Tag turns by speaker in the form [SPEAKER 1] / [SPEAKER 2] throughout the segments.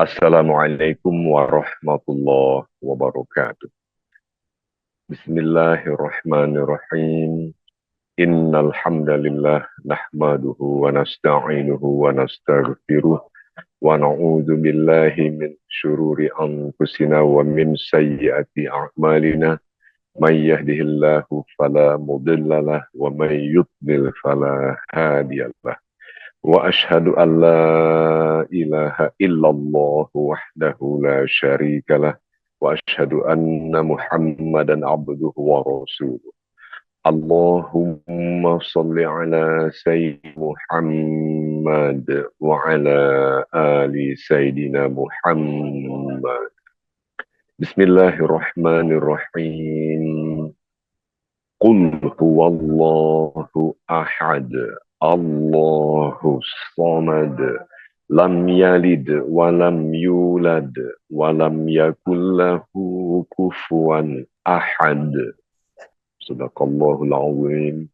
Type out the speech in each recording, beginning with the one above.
[SPEAKER 1] Assalamualaikum warahmatullahi wabarakatuh. Bismillahirrahmanirrahim. Innal hamdalillah nahmaduhu wa nasta'inuhu wa nastaghfiruh wa na'udzu billahi min syururi anfusina wa min sayyiati a'malina. May yahdihillahu fala mudhillalah wa may yudlil fala hadiyalah. Wa ashhadu an la ilaha illallah wahdahu la syarikalah wa ashhadu anna Muhammadan abduhu wa rasuluh. Allahumma salli ala Sayyidina Muhammad wa ala ali Sayyidina Muhammad. Bismillahirrahmanirrahim. Qul huwallahu ahad. Allahu samad. Lam yalid wa lam yulad wa lam yakul lahu kufuwan ahad. Sadaqallahul azim.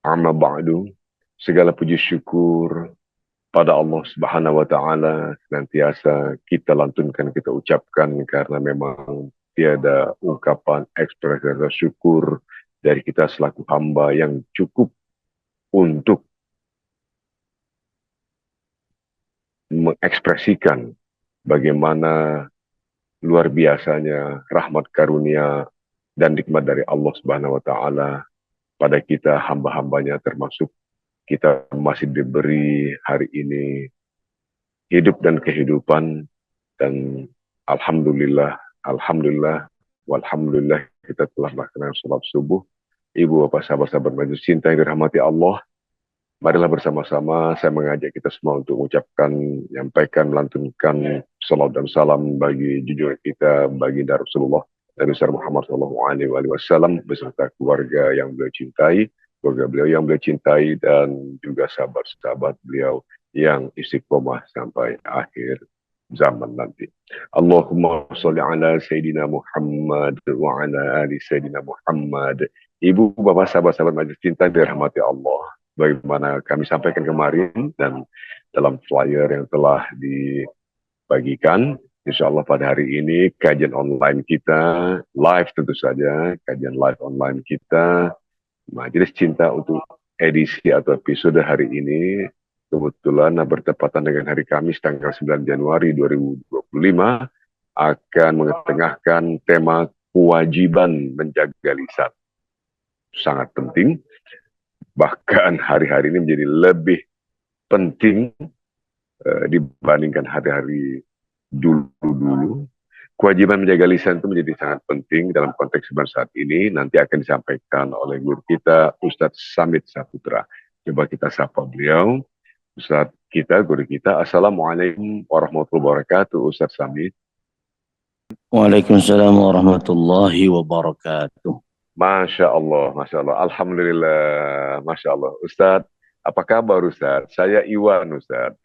[SPEAKER 1] Amma ba'du. Segala puji syukur pada Allah Subhanahu wa taala senantiasa kita lantunkan, kita ucapkan, karena memang tiada ungkapan ekspresi rasa syukur dari kita selaku hamba yang cukup untuk mengekspresikan bagaimana luar biasanya rahmat karunia dan nikmat dari Allah Subhanahu wa taala pada kita hamba-hambanya, termasuk kita masih diberi hari ini hidup dan kehidupan, dan alhamdulillah walhamdulillah kita telah melaksanakan sholat subuh. Ibu bapak sahabat-sahabat majelis cinta yang dirahmati Allah, marilah bersama-sama saya mengajak kita semua untuk mengucapkan, menyampaikan, melantunkan salam dan salam bagi junjungan kita, baginda Rasulullah Nabi Muhammad SAW beserta keluarga yang beliau cintai, keluarga beliau yang beliau cintai, dan juga sahabat-sahabat beliau yang istiqomah sampai akhir zaman nanti. Allahumma sholli ala Sayyidina Muhammad wa ala ali Sayyidina Muhammad. Ibu, bapak, sahabat-sahabat majelis cinta dirahmati Allah, bagaimana kami sampaikan kemarin dan dalam flyer yang telah dibagikan, insya Allah pada hari ini kajian online kita live, tentu saja kajian live online kita majelis cinta untuk edisi atau episode hari ini kebetulan bertepatan dengan hari Kamis tanggal 9 Januari 2025 akan mengetengahkan tema kewajiban menjaga lisan. Sangat penting, bahkan hari-hari ini menjadi lebih penting dibandingkan hari-hari dulu. Kewajiban menjaga lisan itu menjadi sangat penting dalam konteks zaman saat ini. Nanti akan disampaikan oleh guru kita, Ustadz Samit Saputra. Coba kita sapa beliau. Ustadz kita, guru kita. Assalamualaikum warahmatullahi wabarakatuh, Ustadz Samit.
[SPEAKER 2] Waalaikumsalam warahmatullahi wabarakatuh.
[SPEAKER 1] Masya Allah, Masya Allah. Alhamdulillah, Masya Allah. Ustadz, apa kabar Ustadz? Saya Iwan Ustadz.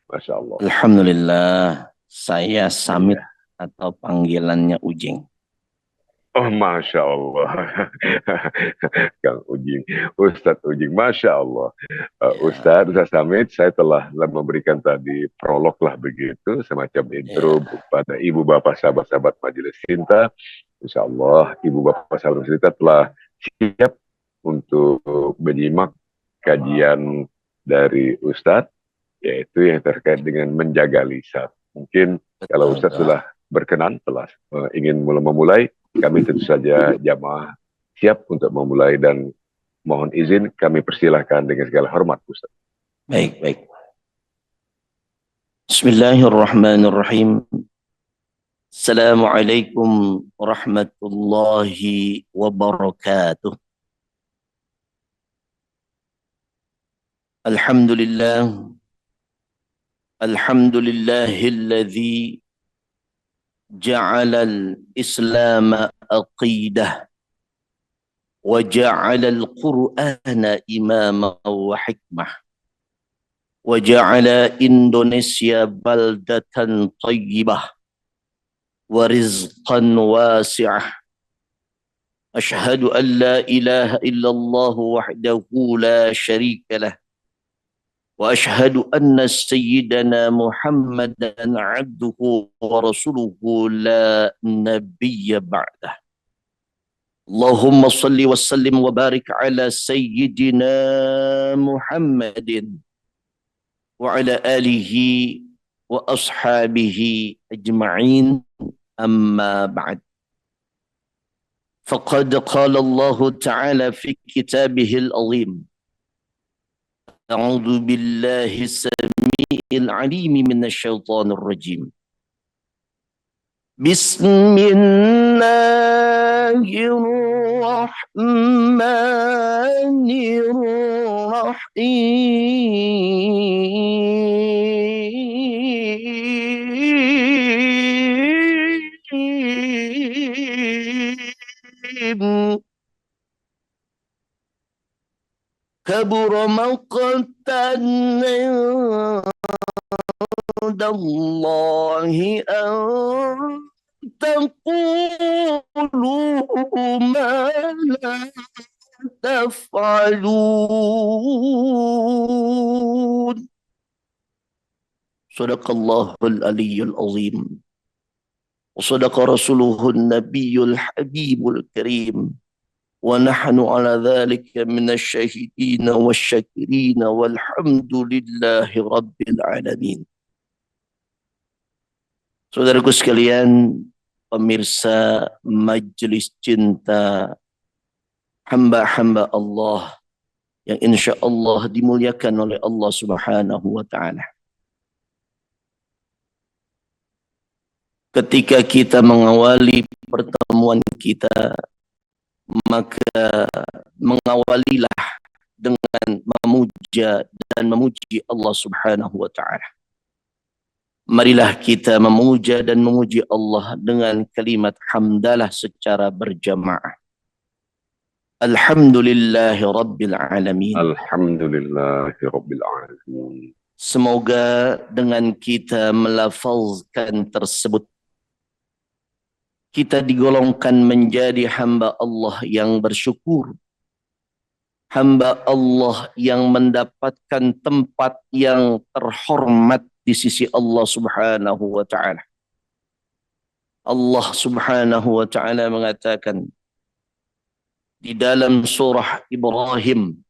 [SPEAKER 1] Masya Allah.
[SPEAKER 2] Alhamdulillah, saya Samit atau panggilannya Ujing.
[SPEAKER 1] Oh, Masya Allah. Kang Ujing, Ustadz Ujing, Masya Allah. Ustadz Samit, saya telah memberikan tadi prolog lah begitu, semacam intro pada ibu bapak sahabat-sahabat majelis cinta. Insya Allah ibu bapak sahabat majelis cinta telah siap untuk menyimak kajian dari Ustadz, yaitu yang terkait dengan menjaga lisan. Mungkin kalau Ustadz sudah berkenan, telah ingin memulai, kami tentu saja jamaah siap untuk memulai, dan mohon izin kami persilahkan dengan segala hormat Ustaz.
[SPEAKER 2] Baik. Bismillahirrahmanirrahim. Assalamualaikum warahmatullahi wabarakatuh. Alhamdulillahilladzi ja'alal Islam aqidah wa ja'alal Qur'ana imama wa hikmah wa ja'ala Indonesia baldatan tayyibah wa rizqan wasi'ah. Ashhadu an la ilaha illallah wahdahu la syarika lah وأشهد أن سيدنا محمدا عبده ورسوله لا نبي بعده. اللهم صل وسلم وبارك على سيدنا محمد وعلى آله وأصحابه أجمعين. أما بعد، فقد قال الله تعالى في كتابه العظيم: أعوذ بالله السميع العليم من الشيطان الرجيم. بسم الله الرحمن الرحيم. كبر مقتا عند الله أن تقولوا ما لا تفعلون. صدق الله العلي العظيم، وصدق رسوله النبي الحبيب الكريم، ونحن على ذلك من الشاهدين والشاكرين والحمد لله رب العالمين. Saudaraku sekalian, pemirsa Majelis Cinta hamba-hamba Allah yang insya Allah dimuliakan oleh Allah Subhanahu wa Ta'ala. Ketika kita mengawali pertemuan kita, maka mengawalilah dengan memuja dan memuji Allah Subhanahu wa Ta'ala. Marilah kita memuja dan memuji Allah dengan kalimat hamdalah secara berjamaah. Alhamdulillahi Rabbil Alamin.
[SPEAKER 1] Alhamdulillahi Rabbil Alamin.
[SPEAKER 2] Semoga dengan kita melafazkan tersebut, kita digolongkan menjadi hamba Allah yang bersyukur, hamba Allah yang mendapatkan tempat yang terhormat di sisi Allah Subhanahu wa Ta'ala. Allah Subhanahu wa Ta'ala mengatakan di dalam surah Ibrahim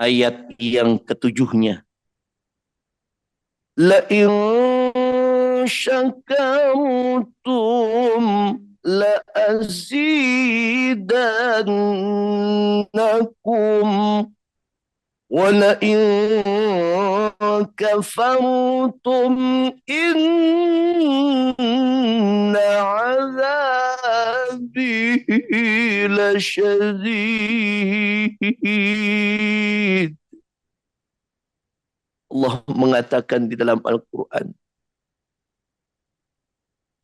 [SPEAKER 2] ayat yang ketujuhnya, la in syakartum la azidannakum وَلَئِن كَفَرْتُمْ إِنَّ عَذَابِي لَشَدِيدٌ. Allah mengatakan di dalam Al-Quran,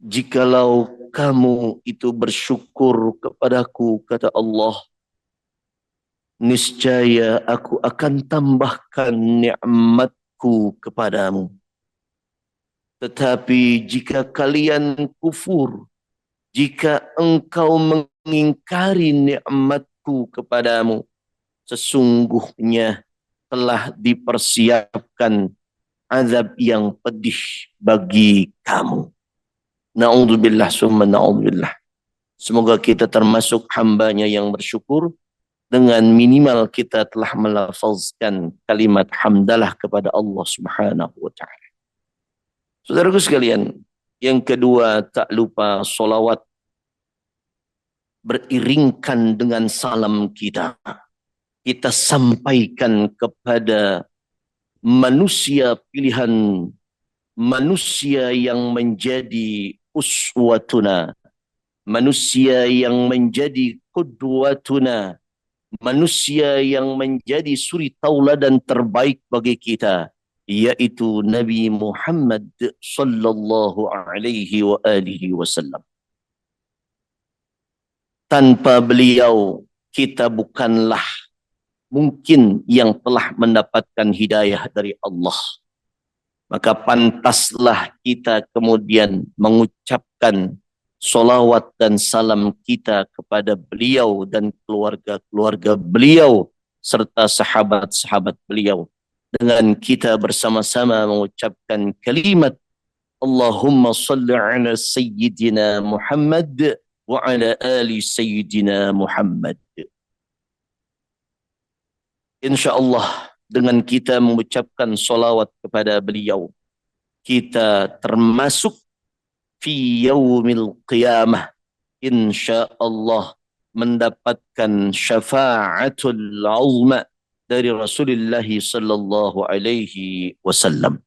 [SPEAKER 2] jikalau kamu itu bersyukur kepadaku, kata Allah, niscaya aku akan tambahkan nikmatku kepadamu. Tetapi jika kalian kufur, jika engkau mengingkari nikmatku kepadamu, sesungguhnya telah dipersiapkan azab yang pedih bagi kamu. Na'udzubillah summa na'udzubillah. Semoga kita termasuk hambanya yang bersyukur dengan minimal kita telah melafazkan kalimat hamdalah kepada Allah Subhanahu wa Ta'ala. Saudaraku sekalian, yang kedua, tak lupa solawat beriringkan dengan salam kita. Kita sampaikan kepada manusia pilihan, manusia yang menjadi uswatuna, manusia yang menjadi qudwatuna, manusia yang menjadi suri tauladan terbaik bagi kita, yaitu Nabi Muhammad sallallahu alaihi wa alihi wasallam. Tanpa beliau kita bukanlah mungkin yang telah mendapatkan hidayah dari Allah. Maka pantaslah kita kemudian mengucapkan solawat dan salam kita kepada beliau dan keluarga-keluarga beliau serta sahabat-sahabat beliau dengan kita bersama-sama mengucapkan kalimat Allahumma salli ala Sayyidina Muhammad wa ala ali Sayyidina Muhammad. InsyaAllah dengan kita mengucapkan salawat kepada beliau, kita termasuk fi yaumil qiyamah, insyaallah mendapatkan syafaatul uzma dari Rasulullah sallallahu alaihi wasallam.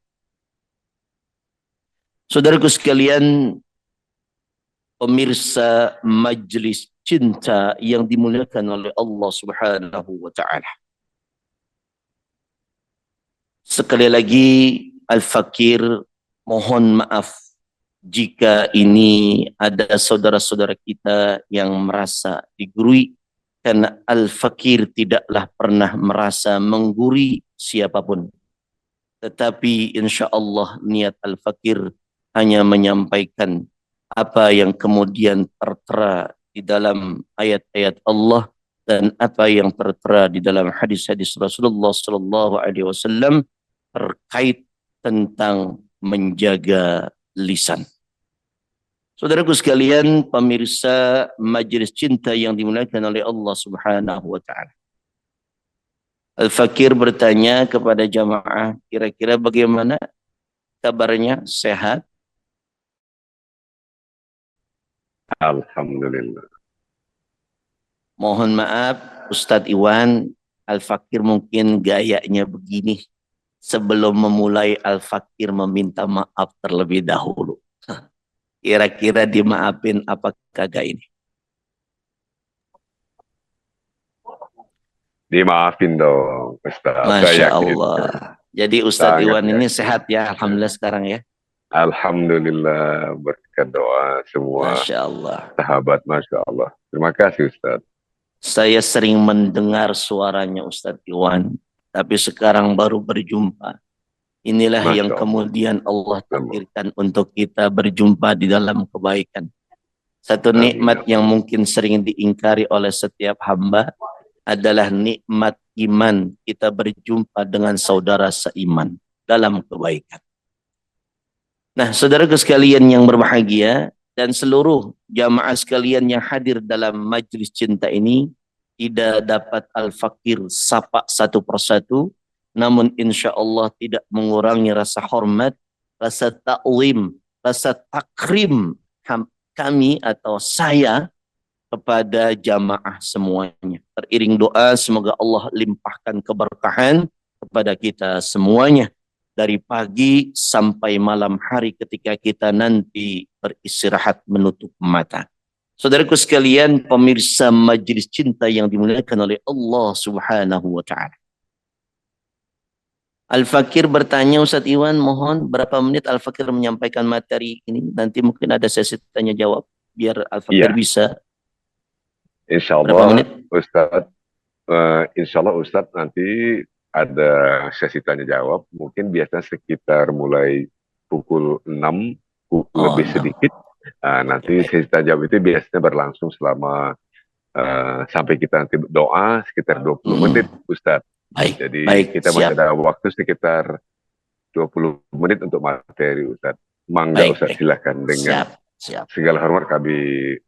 [SPEAKER 2] Saudaraku sekalian, pemirsa Majelis Cinta yang dimuliakan oleh Allah Subhanahu wa taala. Sekali lagi Al-Fakir mohon maaf jika ini ada saudara-saudara kita yang merasa digurui, karena Al-Fakir tidaklah pernah merasa menggurui siapapun. Tetapi insya Allah niat Al-Fakir hanya menyampaikan apa yang kemudian tertera di dalam ayat-ayat Allah dan apa yang tertera di dalam hadis-hadis Rasulullah Sallallahu Alaihi Wasallam terkait tentang menjaga lisan. Saudaraku sekalian, pemirsa Majelis Cinta yang dimuliakan oleh Allah Subhanahu wa taala. Al-Fakir bertanya kepada jamaah, kira-kira bagaimana kabarnya? Sehat?
[SPEAKER 1] Alhamdulillah.
[SPEAKER 2] Mohon maaf Ustadz Iwan, Al-Fakir mungkin gayanya begini. Sebelum memulai Al-Fakir meminta maaf terlebih dahulu. Kira-kira dimaafin apa kagak ini?
[SPEAKER 1] Dimaafin dong, Ustaz.
[SPEAKER 2] Masya Allah. Jadi Ustadz Iwan ini sehat ya, Alhamdulillah sekarang ya.
[SPEAKER 1] Alhamdulillah, berkat doa semua
[SPEAKER 2] Masya Allah.
[SPEAKER 1] sahabat, Masya Allah. Terima kasih Ustaz.
[SPEAKER 2] Saya sering mendengar suaranya Ustadz Iwan, tapi sekarang baru berjumpa. Inilah
[SPEAKER 1] Masya
[SPEAKER 2] yang
[SPEAKER 1] Allah.
[SPEAKER 2] Kemudian Allah takdirkan untuk kita berjumpa di dalam kebaikan. Satu nikmat yang mungkin sering diingkari oleh setiap hamba adalah nikmat iman, kita berjumpa dengan saudara seiman dalam kebaikan. Nah, saudaraku sekalian yang berbahagia dan seluruh jamaah sekalian yang hadir dalam Majelis Cinta ini, tidak dapat Al-Fakir sapa satu persatu, namun insya Allah tidak mengurangi rasa hormat, rasa ta'zim, rasa takrim kami atau saya kepada jamaah semuanya. Teriring doa semoga Allah limpahkan keberkahan kepada kita semuanya dari pagi sampai malam hari ketika kita nanti beristirahat menutup mata. Saudaraku sekalian, pemirsa Majelis Cinta yang dimuliakan oleh Allah Subhanahu wa taala. Al-Fakir bertanya, Ustadz Iwan, mohon berapa menit Al-Fakir menyampaikan materi ini? Nanti mungkin ada sesi tanya jawab biar Al-Fakir bisa.
[SPEAKER 1] Insya Allah, Ustadz, insya Allah Ustadz nanti ada sesi tanya jawab. Mungkin biasanya sekitar mulai pukul 6, lebih sedikit. Nanti sesi tanya jawab itu biasanya berlangsung selama sampai kita nanti doa sekitar 20 menit Ustadz. Jadi kita masih ada waktu sekitar 20 menit untuk materi Ustadz. Mangga Ustadz, silakan dengan segala hormat kami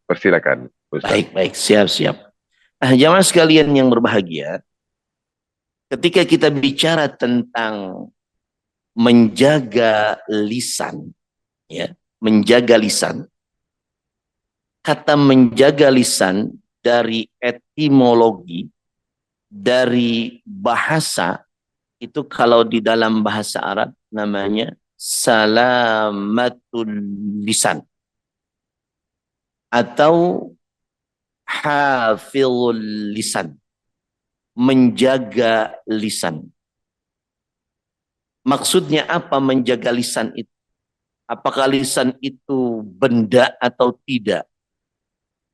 [SPEAKER 1] persilakan Ustadz.
[SPEAKER 2] Baik, siap. Jamaah sekalian yang berbahagia, ketika kita bicara tentang menjaga lisan, ya, menjaga lisan, kata menjaga lisan dari etimologi, dari bahasa, itu kalau di dalam bahasa Arab namanya salamatul lisan atau hafizul lisan, menjaga lisan. Maksudnya apa menjaga lisan itu? Apakah lisan itu benda atau tidak?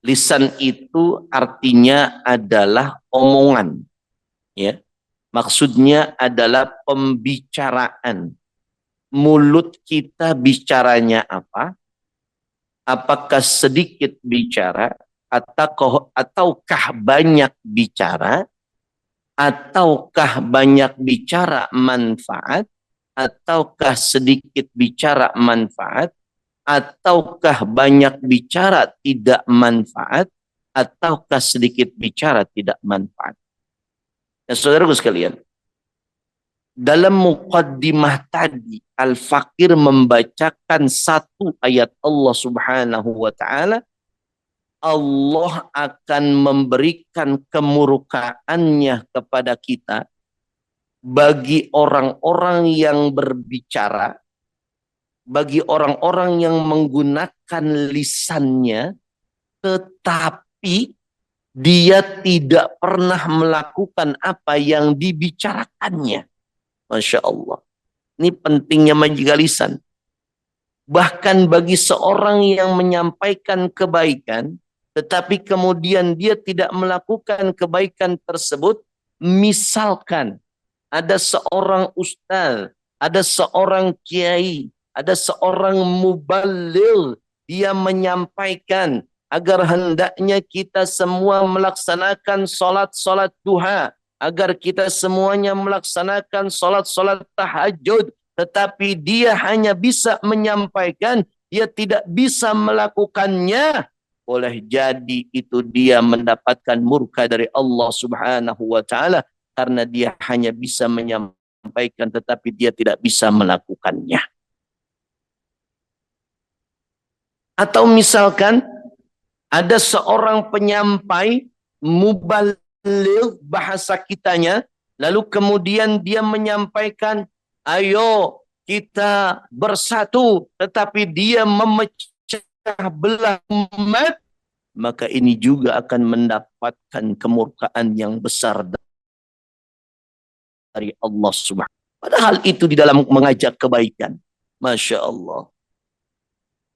[SPEAKER 2] Lisan itu artinya adalah omongan, ya. Maksudnya adalah pembicaraan. Mulut kita bicaranya apa? Apakah sedikit bicara ataukah banyak bicara? Ataukah banyak bicara manfaat? Ataukah sedikit bicara manfaat? Ataukah banyak bicara tidak manfaat? Ataukah sedikit bicara tidak manfaat? Nah, saudaraku sekalian, dalam muqaddimah tadi, Al-Fakir membacakan satu ayat Allah Subhanahu wa Ta'ala. Allah akan memberikan kemurkaannya kepada kita bagi orang-orang yang berbicara, bagi orang-orang yang menggunakan lisannya, tetapi dia tidak pernah melakukan apa yang dibicarakannya. Masya Allah. Ini pentingnya menjaga lisan. Bahkan bagi seorang yang menyampaikan kebaikan, tetapi kemudian dia tidak melakukan kebaikan tersebut, misalkan ada seorang ustaz, ada seorang kiai, ada seorang mubalil, dia menyampaikan agar hendaknya kita semua melaksanakan salat-salat duha, agar kita semuanya melaksanakan salat-salat tahajud, tetapi dia hanya bisa menyampaikan, dia tidak bisa melakukannya. Boleh jadi itu dia mendapatkan murka dari Allah Subhanahu wa Ta'ala, karena dia hanya bisa menyampaikan tetapi dia tidak bisa melakukannya. Atau misalkan ada seorang penyampai mubaligh bahasa kitanya, lalu kemudian dia menyampaikan, ayo kita bersatu, tetapi dia memecah belah umat, maka ini juga akan mendapatkan kemurkaan yang besar dari Allah Subhanahu. Padahal itu di dalam mengajak kebaikan. Masya Allah.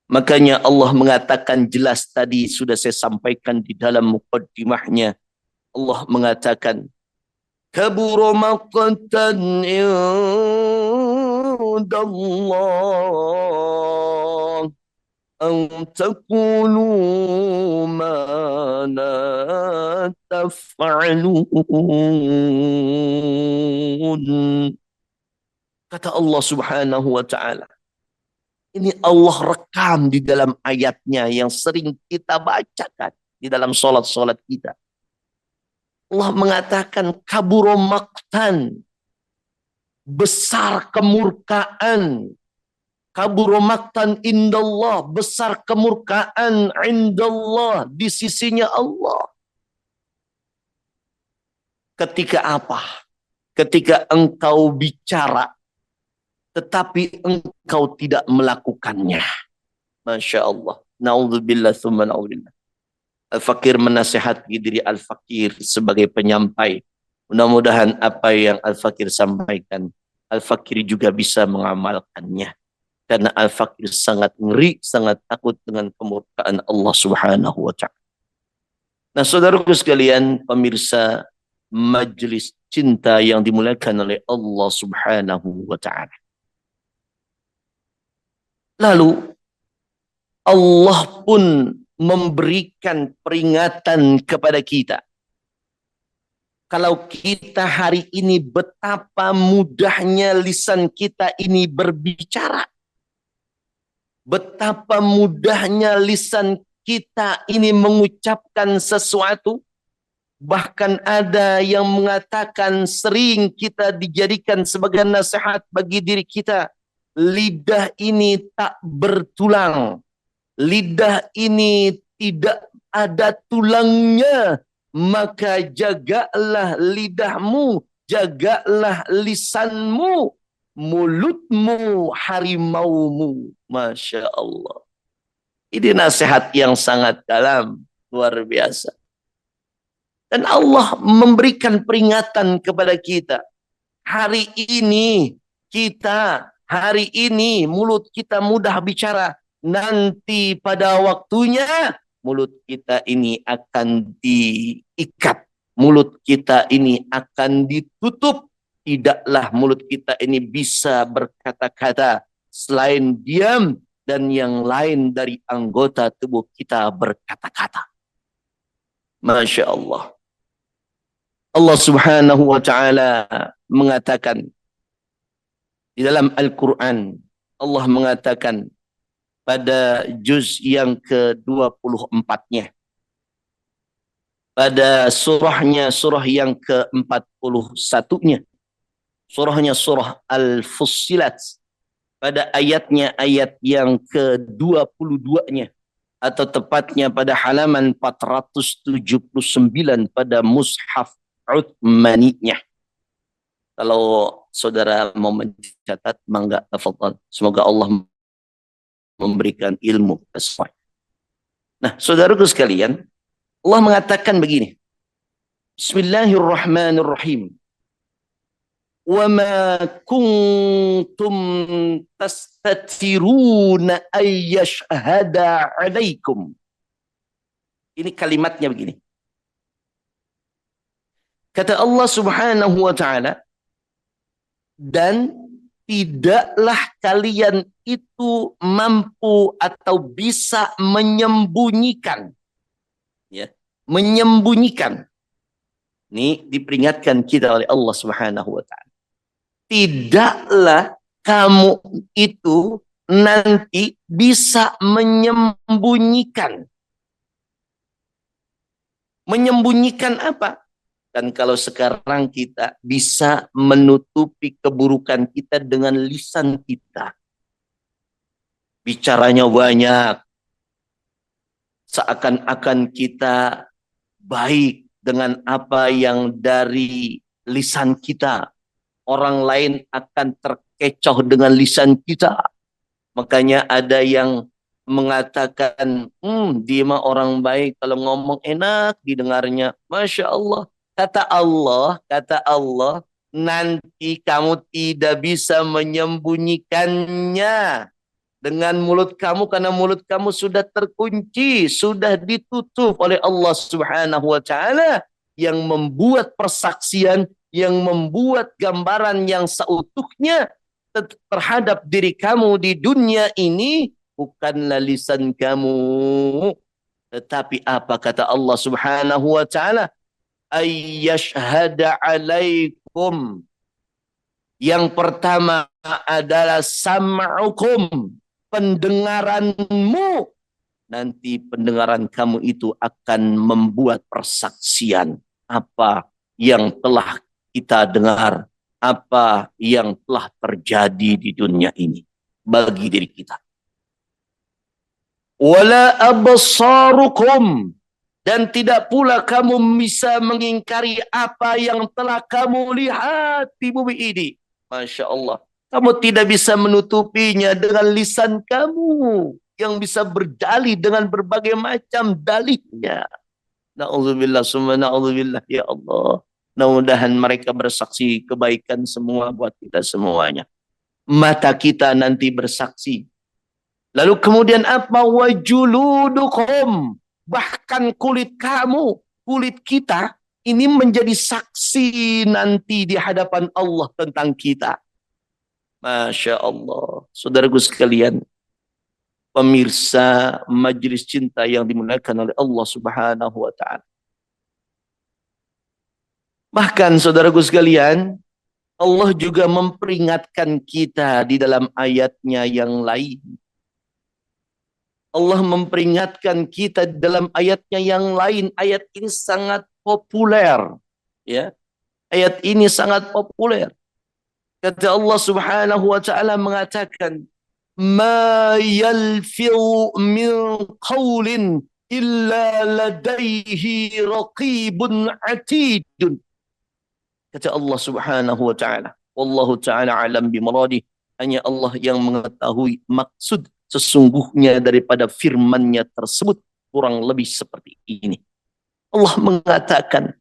[SPEAKER 2] Makanya Allah mengatakan jelas tadi sudah saya sampaikan di dalam muqaddimahnya. Allah mengatakan, kabura maqtan indallah an taqulu ma la taf'alun. Kata Allah Subhanahu wa Ta'ala. Ini Allah rekam di dalam ayatnya yang sering kita bacakan di dalam solat-solat kita. Allah mengatakan kaburo maktan, besar kemurkaan. Kaburo maktan indallah, besar kemurkaan indallah, di sisinya Allah. Ketika apa? Ketika engkau bicara, tetapi engkau tidak melakukannya. Masya Allah. Na'udzubillah thumma na'udzubillah. Al-Fakir menasihati diri Al-Fakir sebagai penyampai. Mudah-mudahan apa yang Al-Fakir sampaikan, Al-Fakir juga bisa mengamalkannya. Karena Al-Fakir sangat ngeri, sangat takut dengan kemurkaan Allah Subhanahu wa Ta'ala. Nah, saudaraku sekalian, pemirsa majelis cinta yang dimuliakan oleh Allah Subhanahu wa Ta'ala. Lalu Allah pun memberikan peringatan kepada kita. Kalau kita hari ini betapa mudahnya lisan kita ini berbicara. Betapa mudahnya lisan kita ini mengucapkan sesuatu. Bahkan ada yang mengatakan sering kita dijadikan sebagai nasihat bagi diri kita. Lidah ini tak bertulang. Lidah ini tidak ada tulangnya. Maka jagalah lidahmu, jagalah lisanmu, mulutmu harimaumu. Masya Allah. Ini nasihat yang sangat dalam, luar biasa. Dan Allah memberikan peringatan kepada kita. Hari ini mulut kita mudah bicara. Nanti pada waktunya mulut kita ini akan diikat. Mulut kita ini akan ditutup. Tidaklah mulut kita ini bisa berkata-kata selain diam, dan yang lain dari anggota tubuh kita berkata-kata. Masya Allah. Allah Subhanahu wa taala mengatakan di dalam Al-Qur'an, Allah mengatakan pada juz yang ke-24-nya, pada surah yang ke-41-nya, surah Al-Fussilat, pada ayat yang ke-22-nya, atau tepatnya pada halaman 479 pada mushaf Uthmaniyah. Kalau saudara mau mencatat, mangga tafadhal. Semoga Allah memberikan ilmu sesuai. Nah, saudaraku sekalian, Allah mengatakan begini. Bismillahirrahmanirrahim. Wa ma kuntum tastatiruna ay yashhada 'alaikum. Ini kalimatnya begini. Kata Allah Subhanahu wa taala, dan tidaklah kalian itu mampu atau bisa menyembunyikan, ya, menyembunyikan. Ini diperingatkan kita oleh Allah Subhanahu wa taala. Tidaklah kamu itu nanti bisa menyembunyikan. Menyembunyikan apa? Dan kalau sekarang kita bisa menutupi keburukan kita dengan lisan kita. Bicaranya banyak. Seakan-akan kita baik dengan apa yang dari lisan kita. Orang lain akan terkecoh dengan lisan kita. Makanya ada yang mengatakan, dia mah orang baik, kalau ngomong enak didengarnya. Masya Allah. Kata Allah, nanti kamu tidak bisa menyembunyikannya dengan mulut kamu, karena mulut kamu sudah terkunci, sudah ditutup oleh Allah Subhanahu wa taala yang membuat persaksian, yang membuat gambaran yang seutuhnya terhadap diri kamu di dunia ini bukanlah lisan kamu, tetapi apa kata Allah Subhanahu wa taala? Ayyashhada alaikum. Yang pertama adalah sam'ukum, pendengaranmu. Nanti pendengaran kamu itu akan membuat persaksian apa yang telah kita dengar, apa yang telah terjadi di dunia ini bagi diri kita. Wala absarukum, dan tidak pula kamu bisa mengingkari apa yang telah kamu lihat di bumi ini. Masya Allah. Kamu tidak bisa menutupinya dengan lisan kamu yang bisa berdalih dengan berbagai macam dalihnya. Na'udzubillah, summa na'udzubillah, ya Allah. Mudah-mudahan mereka bersaksi kebaikan semua buat kita semuanya. Mata kita nanti bersaksi. Lalu kemudian apa? Wajuludukum. Bahkan kulit kamu, kulit kita, ini menjadi saksi nanti di hadapan Allah tentang kita. Masya Allah. Saudaraku sekalian, pemirsa majelis cinta yang dimuliakan oleh Allah Subhanahu wa ta'ala. Bahkan saudaraku sekalian, Allah juga memperingatkan kita di dalam ayatnya yang lain. Allah memperingatkan kita dalam ayatnya yang lain. Ayat ini sangat populer. Ya. Ayat ini sangat populer. Kata Allah Subhanahu wa taala mengatakan, "Ma yalfiu min qawlin illa ladaihi raqibun atidun." Kata Allah Subhanahu wa taala, wallahu taala alam bimuradih. Hanya Allah yang mengetahui maksud sesungguhnya daripada firman-Nya tersebut, kurang lebih seperti ini. Allah mengatakan,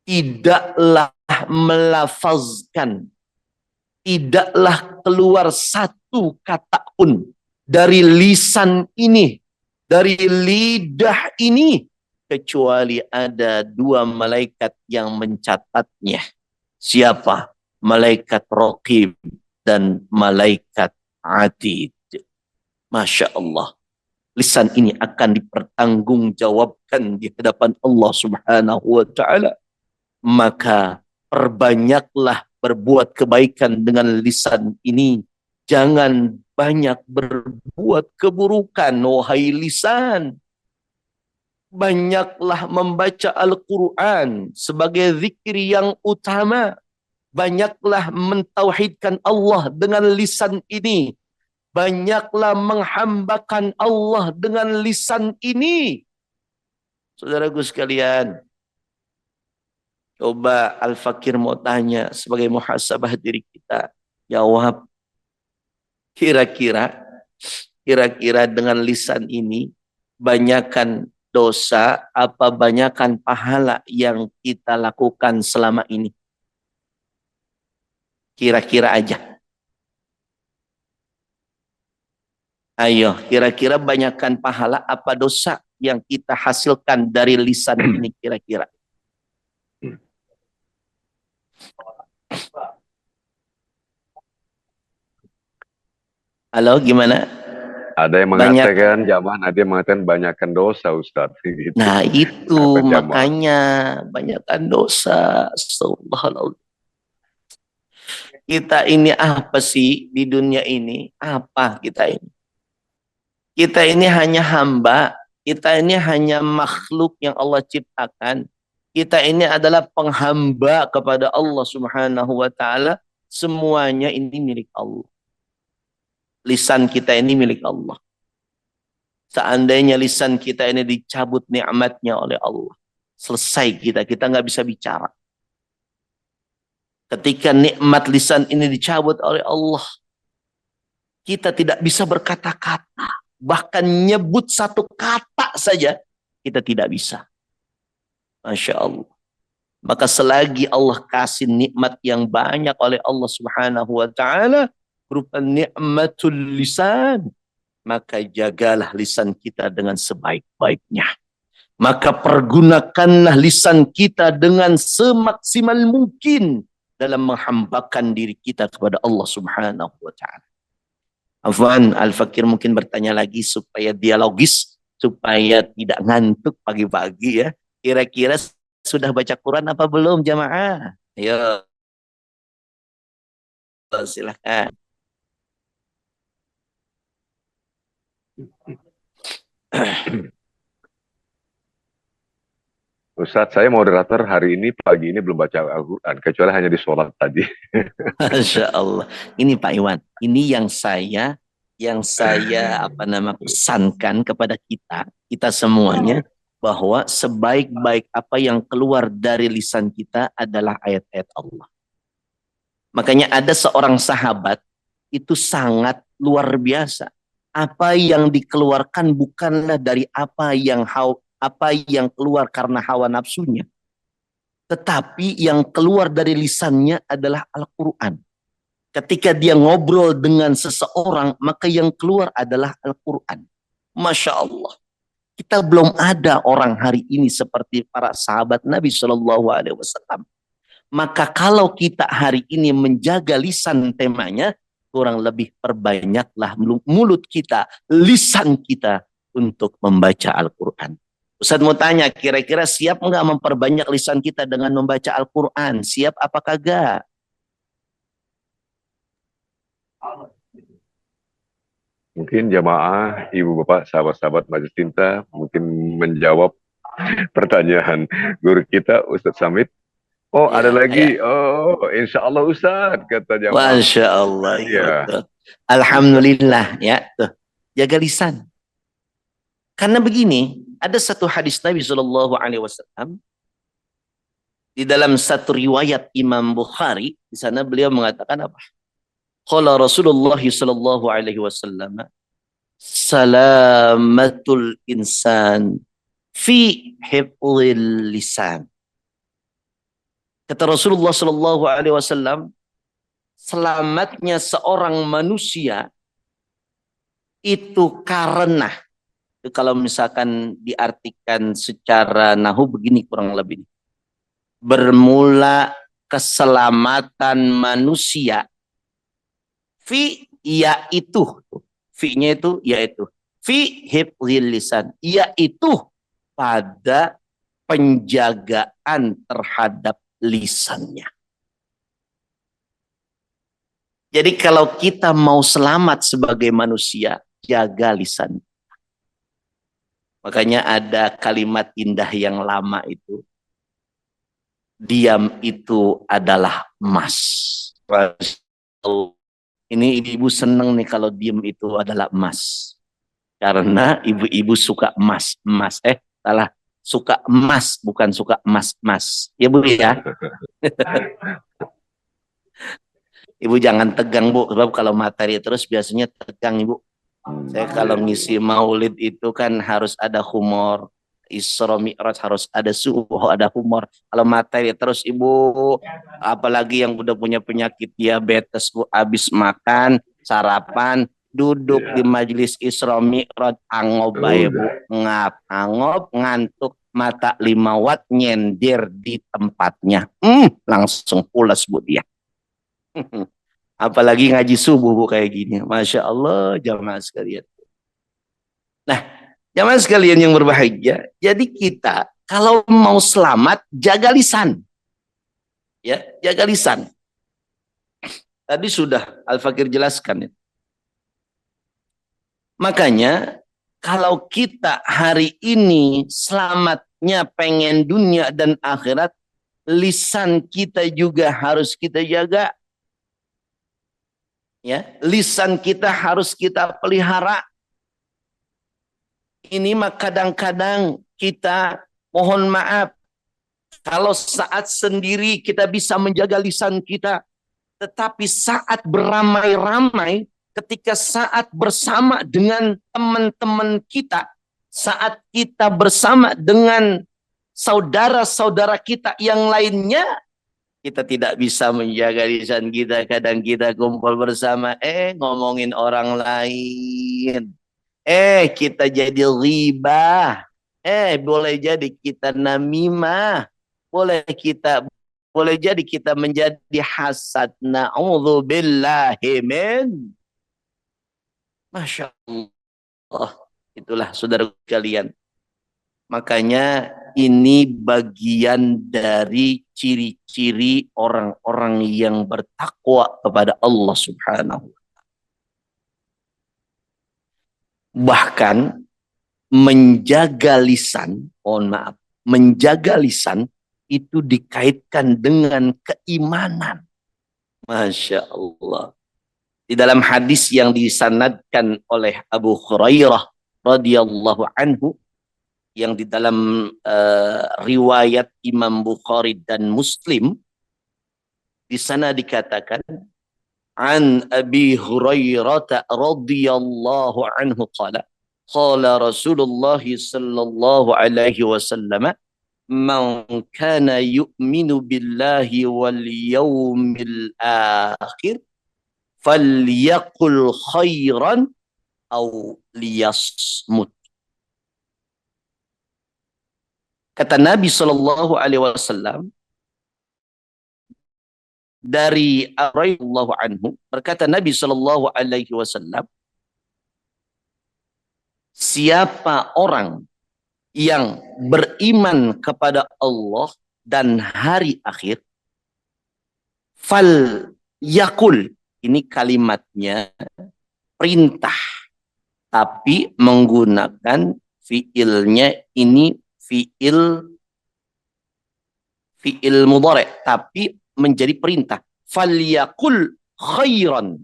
[SPEAKER 2] tidaklah melafazkan, tidaklah keluar satu kata pun dari lisan ini, dari lidah ini, kecuali ada dua malaikat yang mencatatnya. Siapa? Malaikat Raqib dan malaikat Atid. Masya Allah. Lisan ini akan dipertanggungjawabkan di hadapan Allah Subhanahu wa ta'ala. Maka perbanyaklah berbuat kebaikan dengan lisan ini. Jangan banyak berbuat keburukan, wahai lisan. Banyaklah membaca Al-Quran sebagai zikir yang utama. Banyaklah mentauhidkan Allah dengan lisan ini. Banyaklah menghambakan Allah dengan lisan ini. Saudaraku sekalian, coba Al-Fakir mau tanya sebagai muhasabah diri kita. Jawab, kira-kira dengan lisan ini banyakkan dosa apa banyakkan pahala yang kita lakukan selama ini? Kira-kira aja. Ayo, kira-kira banyakkan pahala apa dosa yang kita hasilkan dari lisan ini kira-kira? Halo, gimana?
[SPEAKER 1] Ada yang
[SPEAKER 2] Banyak.
[SPEAKER 1] mengatakan zaman, ada yang mengatakan banyakkan dosa, Ustaz. Gitu.
[SPEAKER 2] Nah, itu
[SPEAKER 1] Kata jamaah.
[SPEAKER 2] makanya banyakkan dosa. Astagfirullahaladzim. Kita ini apa sih di dunia ini? Apa kita ini? Kita ini hanya hamba. Kita ini hanya makhluk yang Allah ciptakan. Kita ini adalah penghamba kepada Allah Subhanahu wa taala. Semuanya ini milik Allah. Lisan kita ini milik Allah. Seandainya lisan kita ini dicabut nikmatnya oleh Allah, selesai kita nggak bisa bicara. Ketika nikmat lisan ini dicabut oleh Allah, kita tidak bisa berkata-kata. Bahkan nyebut satu kata saja, kita tidak bisa. Masya Allah. Maka selagi Allah kasih nikmat yang banyak oleh Allah Subhanahu wa ta'ala, berupa nikmatul lisan, maka jagalah lisan kita dengan sebaik-baiknya. Maka pergunakanlah lisan kita dengan semaksimal mungkin dalam menghambakan diri kita kepada Allah Subhanahu wa taala. Afwan, Al-Fakir mungkin bertanya lagi supaya dialogis, supaya tidak ngantuk pagi-pagi ya. Kira-kira sudah baca Quran apa belum jamaah? Ayo, silahkan.
[SPEAKER 1] Ustadz, saya moderator hari ini, pagi ini belum baca Al-Quran, kecuali hanya di sholat tadi.
[SPEAKER 2] Masya Allah. Ini Pak Iwan, ini yang saya pesankan kepada kita semuanya, bahwa sebaik-baik apa yang keluar dari lisan kita adalah ayat-ayat Allah. Makanya ada seorang sahabat itu sangat luar biasa. Apa yang dikeluarkan bukanlah dari apa yang keluar karena hawa nafsunya, tetapi yang keluar dari lisannya adalah Al-Quran. Ketika dia ngobrol dengan seseorang, maka yang keluar adalah Al-Quran. Masya Allah. Kita belum ada orang hari ini seperti para sahabat Nabi Shallallahu Alaihi Wasallam. Maka kalau kita hari ini menjaga lisan temanya, kurang lebih perbanyaklah mulut kita, lisan kita untuk membaca Al-Quran. Ustaz mau tanya, kira-kira siap nggak memperbanyak lisan kita dengan membaca Al-Quran? Siap apa kagak?
[SPEAKER 1] Mungkin jamaah, ibu bapak, sahabat-sahabat Majelis Cinta mungkin menjawab pertanyaan guru kita Ustadz Samit. Oh,
[SPEAKER 2] Ya,
[SPEAKER 1] ada lagi.
[SPEAKER 2] ya.
[SPEAKER 1] Oh, insya Allah Ustadz, kata jamaah.
[SPEAKER 2] Masya Allah.
[SPEAKER 1] Ya.
[SPEAKER 2] Alhamdulillah ya. Tuh, jaga lisan. Karena begini, ada satu hadis Nabi Shallallahu Alaihi Wasallam di dalam satu riwayat Imam Bukhari, di sana beliau mengatakan apa? Qala Rasulullah Shallallahu Alaihi Wasallam, salamatul insan fi hifdzil lisan. Kata Rasulullah Shallallahu Alaihi Wasallam, selamatnya seorang manusia itu karena, itu kalau misalkan diartikan secara nahu begini kurang lebih, bermula keselamatan manusia fi yaitu, fi-nya itu yaitu, fi hifdzil lisan, yaitu pada penjagaan terhadap lisannya. Jadi kalau kita mau selamat sebagai manusia, jaga lisan. Makanya ada kalimat indah yang lama itu. Diam itu adalah emas. Ini ibu seneng nih kalau diam itu adalah emas. Karena ibu-ibu suka emas. Salah. Suka emas, bukan suka emas-emas. Ya Bu ya. Ibu jangan tegang Bu, sebab kalau materi terus biasanya tegang Ibu. Saya kalau ngisi maulid itu kan harus ada humor. Isra Mi'raj harus ada suhu, ada humor. Kalau materi terus Ibu, apalagi yang udah punya penyakit diabetes Bu, habis makan, sarapan, duduk di majelis Isra Mi'raj, angob bae Bu, angob, ngantuk, mata 5 watt, nyender di tempatnya. Langsung pulas Bu dia. Apalagi ngaji subuh Bu kayak gini. Masya Allah jamaah sekalian. Nah, jamaah sekalian yang berbahagia, jadi kita kalau mau selamat, jaga lisan. Ya, jaga lisan. Tadi sudah Al-Fakir jelaskan. Makanya, kalau kita hari ini selamatnya pengen dunia dan akhirat, lisan kita juga harus kita jaga. Ya, lisan kita harus kita pelihara. Ini mah kadang-kadang kita mohon maaf, kalau saat sendiri kita bisa menjaga lisan kita, tetapi saat beramai-ramai, ketika saat bersama dengan teman-teman kita, saat kita bersama dengan saudara-saudara kita yang lainnya, kita tidak bisa menjaga lisan kita. Kadang kita kumpul bersama, ngomongin orang lain. Kita jadi ghibah. Boleh jadi kita namimah. Boleh jadi kita menjadi hasad. Na'udzubillahi min. Masya Allah. Itulah saudara kalian. Makanya ini bagian dari ciri-ciri orang-orang yang bertakwa kepada Allah Subhanahu. Bahkan menjaga lisan, mohon maaf, menjaga lisan itu dikaitkan dengan keimanan. Masya Allah. Di dalam hadis yang disanadkan oleh Abu Hurairah radhiyallahu anhu, yang di dalam riwayat Imam Bukhari dan Muslim, di sana dikatakan an Abi Hurairah radhiyallahu anhu qala Rasulullah sallallahu alaihi wasallam man kana yu'minu billahi wal yawmil akhir falyaqul khairan aw liyasmut. Kata Nabi Shallallahu Alaihi Wasallam dari Radhiyallahu anhu, berkata Nabi Shallallahu Alaihi Wasallam, siapa orang yang beriman kepada Allah dan hari akhir, fal yakul, ini kalimatnya perintah, tapi menggunakan fiilnya ini fiil mudhari, tapi menjadi perintah. Falyakul khairan.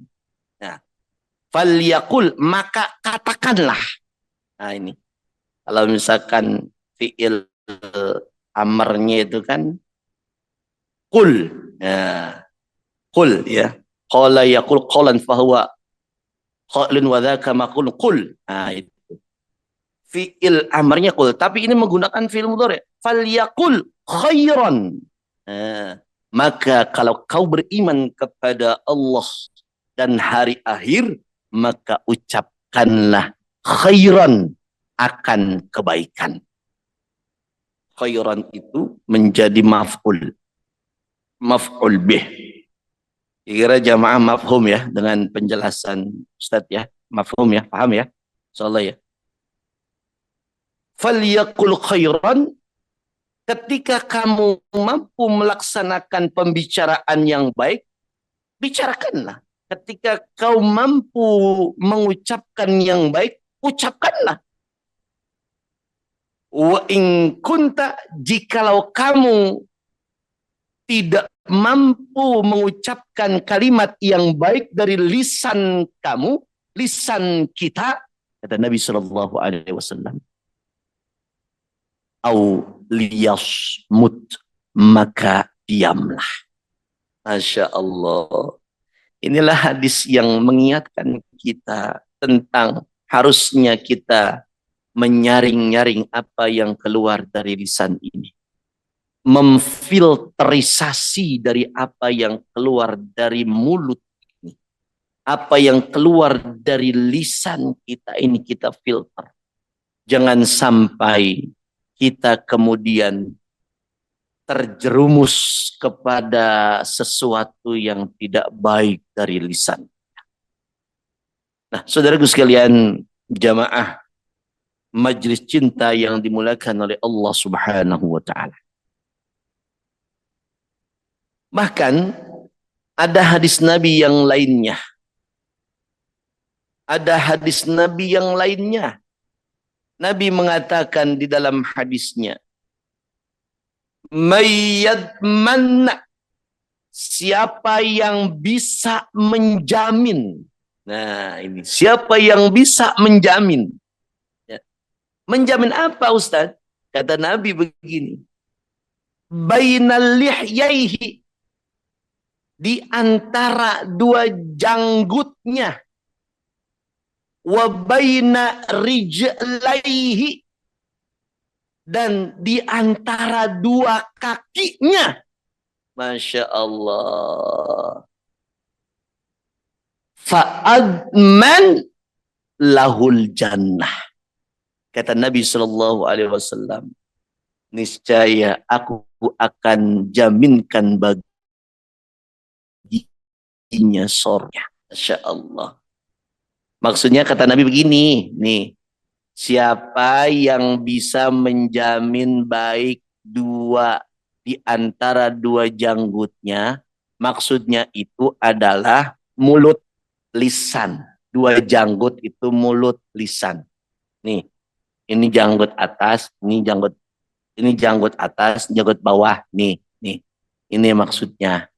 [SPEAKER 2] Nah, falyakul, maka katakanlah. Nah ini, kalau misalkan fiil amarnya itu kan kul. Nah, kul ya. Qala yakul qalan fahuwa qailun wa dzaka maqul qul. Nah itu. Fi'il amarnya kul, tapi ini menggunakan fi'il mudhari. Falyakul khairan. Maka kalau kau beriman kepada Allah dan hari akhir, maka ucapkanlah khairan, akan kebaikan. Khairan itu menjadi maf'ul bih. Kira jamaah mafhum ya dengan penjelasan Ustadz ya. Mafhum ya, paham ya? Insyaallah ya. Falyakul khairan Ketika kamu mampu melaksanakan pembicaraan yang baik, bicarakanlah. Ketika kau mampu mengucapkan yang baik, ucapkanlah. Wa in kunta, jikalau kamu tidak mampu mengucapkan kalimat yang baik dari lisan kamu, lisan kita, kata Nabi Shallallahu Alaihi Wasallam, au liyasmut, maka diamlah. Masya Allah. Inilah hadis yang mengingatkan kita tentang harusnya kita menyaring-nyaring apa yang keluar dari lisan ini. Memfilterisasi dari apa yang keluar dari mulut ini. Apa yang keluar dari lisan kita ini kita filter. Jangan sampai kita kemudian terjerumus kepada sesuatu yang tidak baik dari lisan. Nah, saudaraku sekalian, jamaah majelis cinta yang dimuliakan oleh Allah Subhanahu wa taala. Bahkan ada hadis Nabi yang lainnya. Ada hadis Nabi yang lainnya. Nabi mengatakan di dalam hadisnya, mayyadmanna, siapa yang bisa menjamin. Nah ini, siapa yang bisa menjamin. Ya. Menjamin apa Ustaz? Kata Nabi begini, bainal lihyaihi, di antara dua janggutnya, wa baina rijlaihi, dan di antara dua kakinya. Masya Allah. Fa'adman lahul jannah. Kata Nabi Shallallahu Alaihi Wasallam, niscaya aku akan jaminkan baginya surga. Masya Allah. Maksudnya kata Nabi begini, nih, siapa yang bisa menjamin baik dua di antara dua janggutnya, maksudnya itu adalah mulut, lisan. Dua janggut itu mulut, lisan. Nih, ini janggut atas, ini janggut atas, janggut bawah. Nih. Ini maksudnya.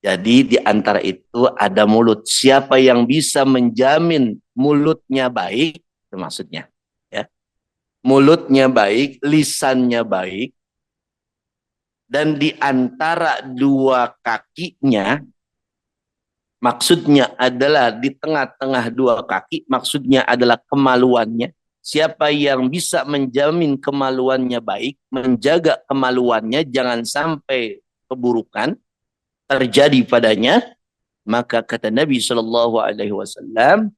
[SPEAKER 2] Jadi di antara itu ada mulut. Siapa yang bisa menjamin mulutnya baik, itu maksudnya. Ya. Mulutnya baik, lisannya baik, dan di antara dua kakinya, maksudnya adalah di tengah-tengah dua kaki, maksudnya adalah kemaluannya. Siapa yang bisa menjamin kemaluannya baik, menjaga kemaluannya, jangan sampai keburukan terjadi padanya, maka kata Nabi Shallallahu Alaihi Wasallam,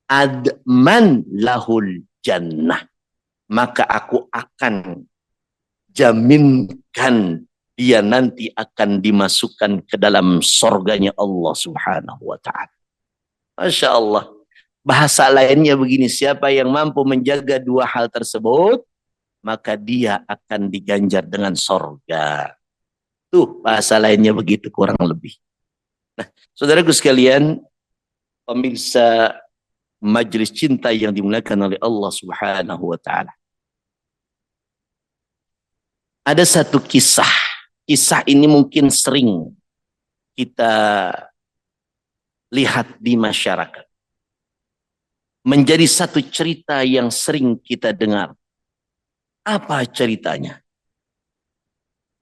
[SPEAKER 2] adman lahul jannah, maka aku akan jaminkan dia nanti akan dimasukkan ke dalam surganya Allah Subhanahu wa taala. Masya Allah. Bahasa lainnya begini, siapa yang mampu menjaga dua hal tersebut, maka dia akan diganjar dengan surga. Tuh bahasa lainnya begitu kurang lebih. Nah, saudaraku sekalian, pemirsa majelis cinta yang dimuliakan oleh Allah Subhanahu wa taala. Ada satu kisah. Kisah ini mungkin sering kita lihat di masyarakat. Menjadi satu cerita yang sering kita dengar. Apa ceritanya?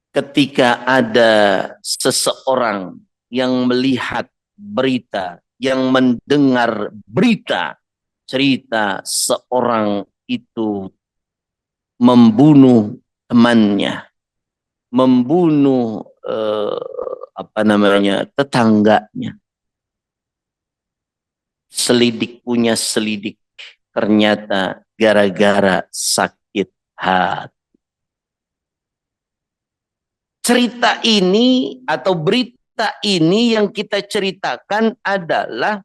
[SPEAKER 2] Ketika ada seseorang yang melihat berita, yang mendengar berita, cerita seorang itu membunuh temannya, membunuh tetangganya. Selidik punya selidik, ternyata gara-gara sakit hati. Cerita ini atau berita ini yang kita ceritakan adalah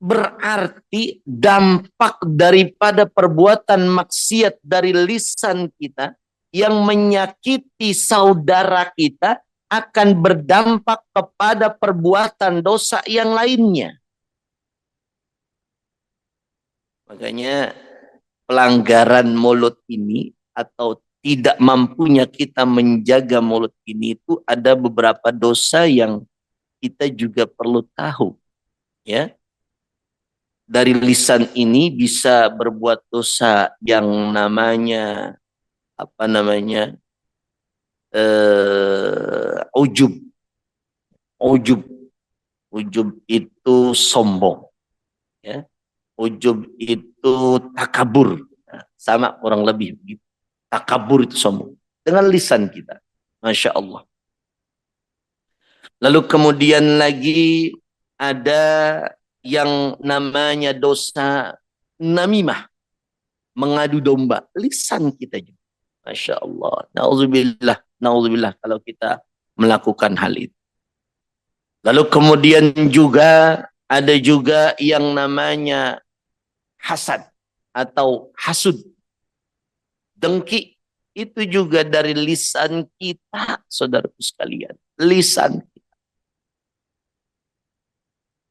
[SPEAKER 2] berarti dampak daripada perbuatan maksiat dari lisan kita yang menyakiti saudara kita akan berdampak kepada perbuatan dosa yang lainnya. Makanya pelanggaran mulut ini atau tidak mampunya kita menjaga mulut ini itu ada beberapa dosa yang kita juga perlu tahu, ya. Dari lisan ini bisa berbuat dosa yang namanya apa namanya ujub. Ujub, ujub itu sombong, ya. Ujub itu takabur. Nah, sama kurang lebih begitu. Takabur itu sombong dengan lisan kita. Masya Allah. Lalu kemudian lagi ada yang namanya dosa namimah, mengadu domba, lisan kita juga. Masya Allah. Nauzubillah, nauzubillah kalau kita melakukan hal itu. Lalu kemudian juga ada juga yang namanya hasad atau hasud, dengki. Itu juga dari lisan kita, saudaraku sekalian. Lisan.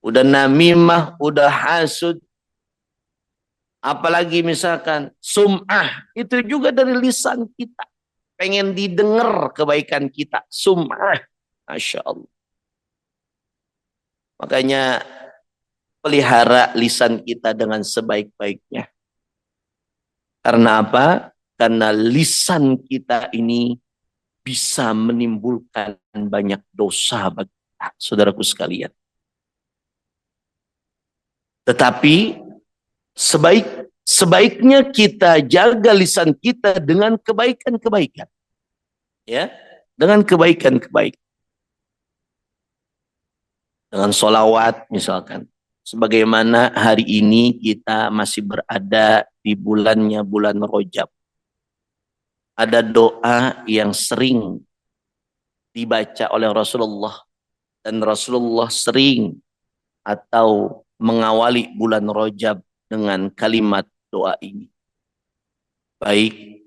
[SPEAKER 2] Udah namimah, udah hasud. Apalagi misalkan sum'ah. Itu juga dari lisan kita. Pengen didengar kebaikan kita. Sum'ah. Masya Allah. Makanya pelihara lisan kita dengan sebaik-baiknya. Karena apa? Karena lisan kita ini bisa menimbulkan banyak dosa bagi kita, saudaraku sekalian. Tetapi sebaiknya kita jaga lisan kita dengan kebaikan-kebaikan. Ya, dengan kebaikan-kebaikan. Dengan solawat misalkan. Sebagaimana hari ini kita masih berada di bulannya bulan Rajab. Ada doa yang sering dibaca oleh Rasulullah. Dan Rasulullah sering atau mengawali bulan Rajab dengan kalimat doa ini. Baik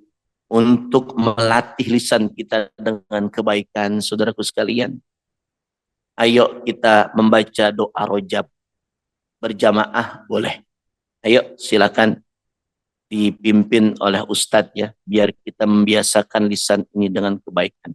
[SPEAKER 2] untuk melatih lisan kita dengan kebaikan, saudaraku sekalian. Ayo kita membaca doa Rajab berjamaah boleh. Ayo silakan dipimpin oleh Ustadz ya, biar kita membiasakan lisan ini dengan kebaikan.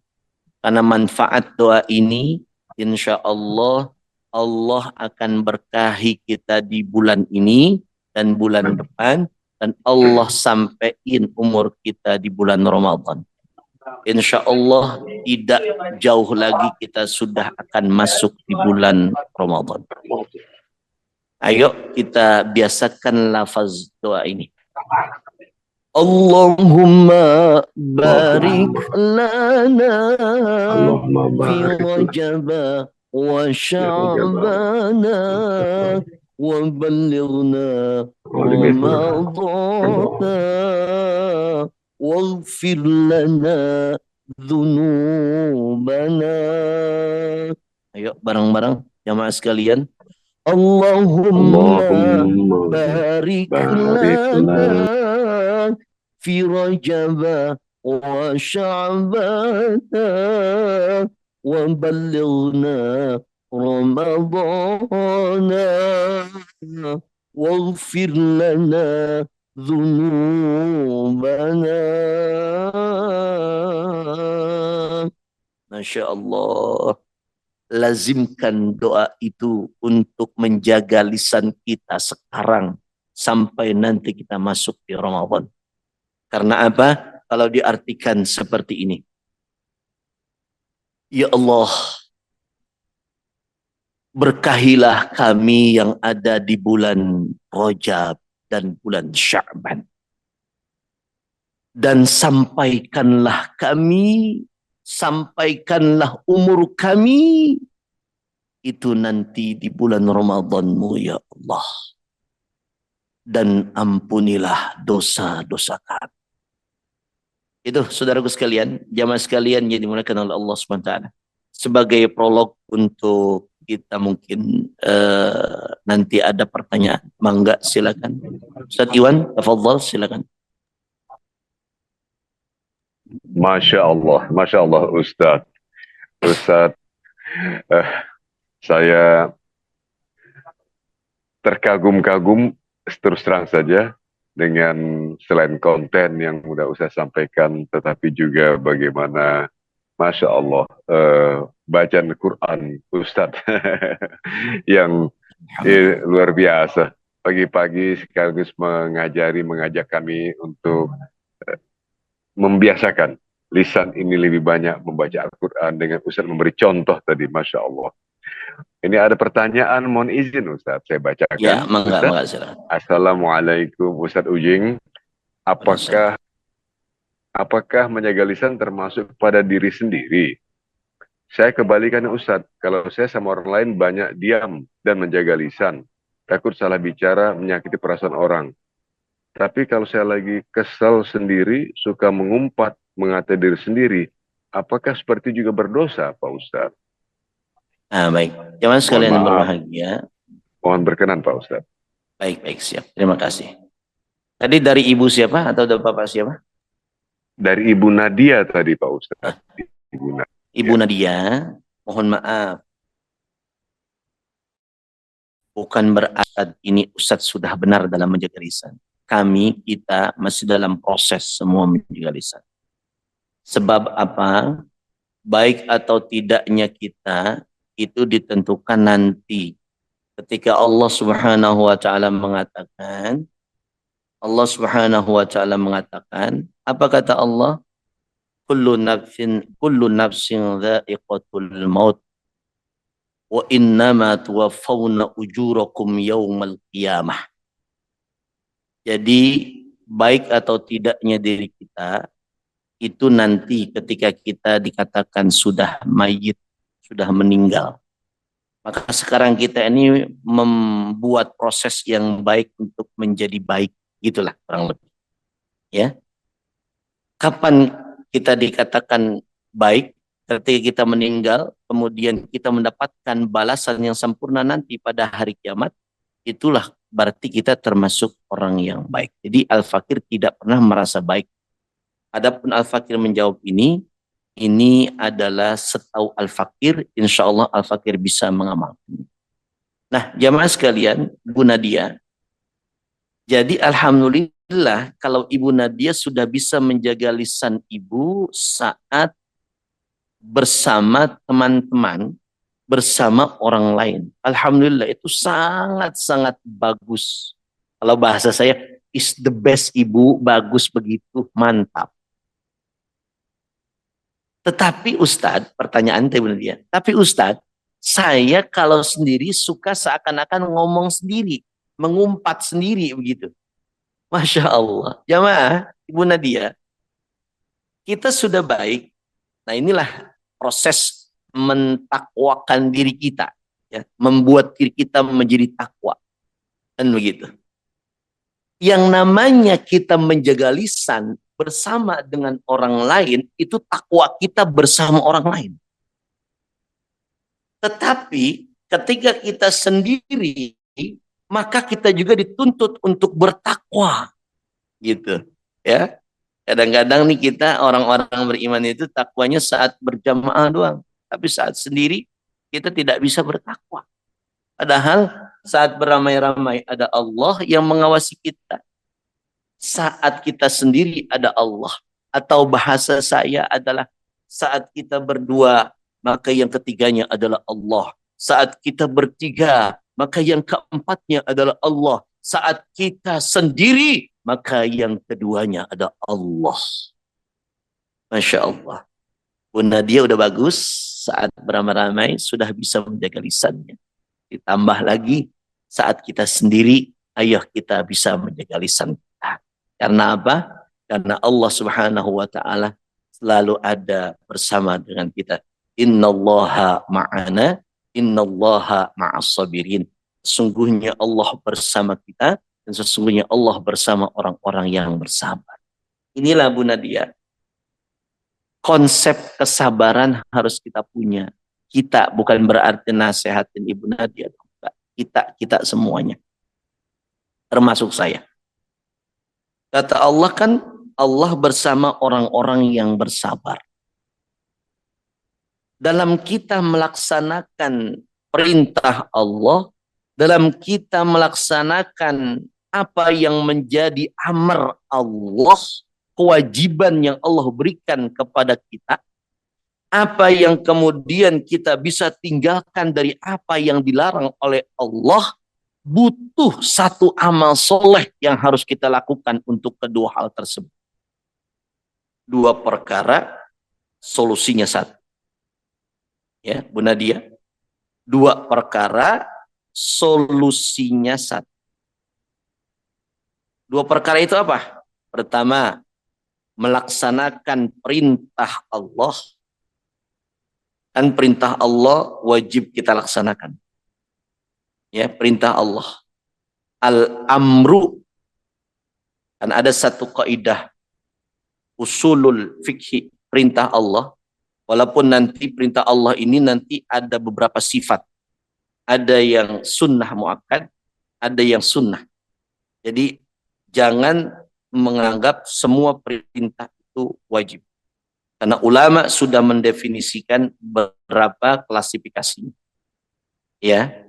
[SPEAKER 2] Karena manfaat doa ini, insya Allah, Allah akan berkahi kita di bulan ini dan bulan depan, dan Allah sampein umur kita di bulan Ramadan. Insya Allah tidak jauh lagi kita sudah akan masuk di bulan Ramadan. Ayo kita biasakan lafaz doa ini. Allahumma barik lana fi Rajab wa Sya'bana wa ballighna Ramadana waghfir lana dhunubana. Ayo bareng-bareng jamaah sekalian. Allahumma barik lana fi Rajab wa Sya'ban wa ballighna Ramadana waghfir lana dhunubana. Masya Allah. Lazimkan doa itu untuk menjaga lisan kita sekarang sampai nanti kita masuk di Ramadan. Karena apa? Kalau diartikan seperti ini. Ya Allah, berkahilah kami yang ada di bulan Rajab dan bulan Sya'ban. Dan sampaikanlah kami, sampaikanlah umur kami itu nanti di bulan Ramadan-Mu ya Allah. Dan ampunilah dosa-dosa kami. Itu saudaraku sekalian, jamaah sekalian yang dimuliakan oleh Allah SWT. Sebagai prolog untuk kita mungkin nanti ada pertanyaan. Mangga silakan. Ustaz Iwan, tafadhal silakan.
[SPEAKER 1] Masya Allah Ustadz. Ustadz, eh, saya terkagum-kagum terus terang saja dengan selain konten yang sudah Ustadz sampaikan, tetapi juga bagaimana, Masya Allah, bacaan Quran Ustadz yang
[SPEAKER 2] Alhamdulillah.
[SPEAKER 1] luar biasa. Pagi-pagi sekaligus mengajak kami untuk membiasakan lisan ini lebih banyak membaca Al-Quran dengan Ustadz memberi contoh tadi, Masya Allah. Ini ada pertanyaan, mohon izin Ustadz, saya
[SPEAKER 2] Ya,
[SPEAKER 1] bacakan.
[SPEAKER 2] mangga,
[SPEAKER 1] Ustadz,
[SPEAKER 2] mangga silakan.
[SPEAKER 1] Assalamualaikum Ustadz Ujing.
[SPEAKER 2] Waalaikumsalam.
[SPEAKER 1] Apakah apakah menjaga lisan termasuk pada diri sendiri? Saya kebalikannya Ustadz, kalau saya sama orang lain banyak diam dan menjaga lisan. Takut salah bicara, menyakiti perasaan orang. Tapi kalau saya lagi kesal sendiri, suka mengumpat, mengata diri sendiri, apakah seperti juga berdosa, Pak Ustadz?
[SPEAKER 2] Nah, baik. Jamaah
[SPEAKER 1] Mohon
[SPEAKER 2] sekalian yang
[SPEAKER 1] maaf,
[SPEAKER 2] berbahagia.
[SPEAKER 1] mohon berkenan Pak Ustadz.
[SPEAKER 2] Baik, baik, siap. Terima kasih. Tadi dari ibu siapa atau dari bapak siapa?
[SPEAKER 1] Dari Ibu Nadia tadi Pak
[SPEAKER 2] Ah,
[SPEAKER 1] Ustadz. Ibu
[SPEAKER 2] Ibu
[SPEAKER 1] Nadia.
[SPEAKER 2] Nadia, mohon maaf. Bukan berarti ini Ustadz sudah benar dalam menjaga lisan. Kita masih dalam proses semua menjaga lisan. Sebab apa? Baik atau tidaknya kita itu ditentukan nanti ketika Allah Subhanahu wa taala mengatakan, apa kata Allah? Kullu nafsin dha'iqatul maut wa innama tuwaffawna ujurakum yaumal qiyamah. Jadi baik atau tidaknya diri kita itu nanti ketika kita dikatakan sudah mayit, sudah meninggal. Maka sekarang kita ini membuat proses yang baik untuk menjadi baik, gitulah kurang lebih. Ya, kapan kita dikatakan baik? Ketika kita meninggal, kemudian kita mendapatkan balasan yang sempurna nanti pada hari kiamat, itulah berarti kita termasuk orang yang baik. Jadi Al-Fakir tidak pernah merasa baik. Adapun Al-Fakir menjawab ini adalah setahu Al-Fakir, insya Allah Al-Fakir bisa mengamalkan. Nah, jamaah sekalian, Bu Nadia, jadi alhamdulillah kalau Ibu Nadia sudah bisa menjaga lisan Ibu saat bersama teman-teman, bersama orang lain. Alhamdulillah itu sangat-sangat bagus. Kalau bahasa saya, is the best Ibu, bagus begitu, mantap. Tetapi Ustadz, pertanyaan Ibu Nadia, tapi Ustadz, saya kalau sendiri suka seakan-akan ngomong sendiri, mengumpat sendiri begitu. Masya Allah. Jamaah, Ibu Nadia, kita sudah baik. Nah inilah proses mentakwakan diri kita. Ya, membuat diri kita menjadi takwa. Dan begitu. Yang namanya kita menjaga lisan bersama dengan orang lain, itu takwa kita bersama orang lain. Tetapi ketika kita sendiri, maka kita juga dituntut untuk bertakwa. Gitu. Ya. Kadang-kadang nih kita orang-orang beriman itu takwanya saat berjamaah doang. Tapi saat sendiri kita tidak bisa bertakwa. Padahal saat beramai-ramai ada Allah yang mengawasi kita. Saat kita sendiri ada Allah. Atau bahasa saya adalah saat kita berdua maka yang ketiganya adalah Allah. Saat kita bertiga maka yang keempatnya adalah Allah. Saat kita sendiri maka yang keduanya ada Allah. Masya Allah. Bu Nadia udah bagus saat beramai-ramai sudah bisa menjaga lisannya. Ditambah lagi saat kita sendiri, ayo kita bisa menjaga lisan kita. Karena apa? Karena Allah Subhanahu wa taala selalu ada bersama dengan kita. Innallaha ma'ana, innallaha ma'as sabirin. Sesungguhnya Allah bersama kita dan sesungguhnya Allah bersama orang-orang yang bersabar. Inilah Bu Nadia. Konsep kesabaran harus kita punya. Kita bukan berarti nasihatin Ibu Nadia. Kita semuanya. Termasuk saya. Kata Allah kan Allah bersama orang-orang yang bersabar. Dalam kita melaksanakan perintah Allah, dalam kita melaksanakan apa yang menjadi amar Allah, kewajiban yang Allah berikan kepada kita, apa yang kemudian kita bisa tinggalkan dari apa yang dilarang oleh Allah, butuh satu amal soleh yang harus kita lakukan untuk kedua hal tersebut. Dua perkara, solusinya satu. Ya, Bu Nadia. Dua perkara, solusinya satu. Dua perkara itu apa? Pertama, melaksanakan perintah Allah. Kan perintah Allah wajib kita laksanakan. Ya, perintah Allah. Al-amru. Kan ada satu kaidah usulul fikhi, perintah Allah. Walaupun nanti perintah Allah ini nanti ada beberapa sifat. Ada yang sunnah muakkad, ada yang sunnah. Jadi jangan menganggap semua perintah itu wajib. Karena ulama sudah mendefinisikan beberapa klasifikasinya. Ya.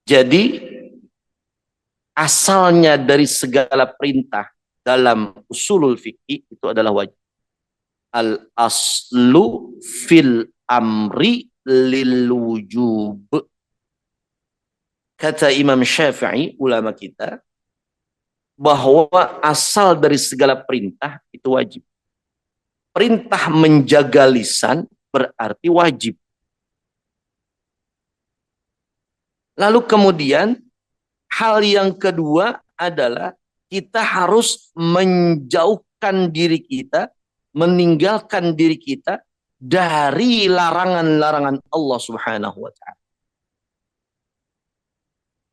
[SPEAKER 2] Jadi asalnya dari segala perintah dalam usulul fikih itu adalah wajib. Al aslu fil amri lil wujub. Kata Imam Syafi'i, ulama kita, bahwa asal dari segala perintah itu wajib. Perintah menjaga lisan berarti wajib. Lalu kemudian hal yang kedua adalah kita harus menjauhkan diri kita, meninggalkan diri kita dari larangan-larangan Allah Subhanahu wa taala.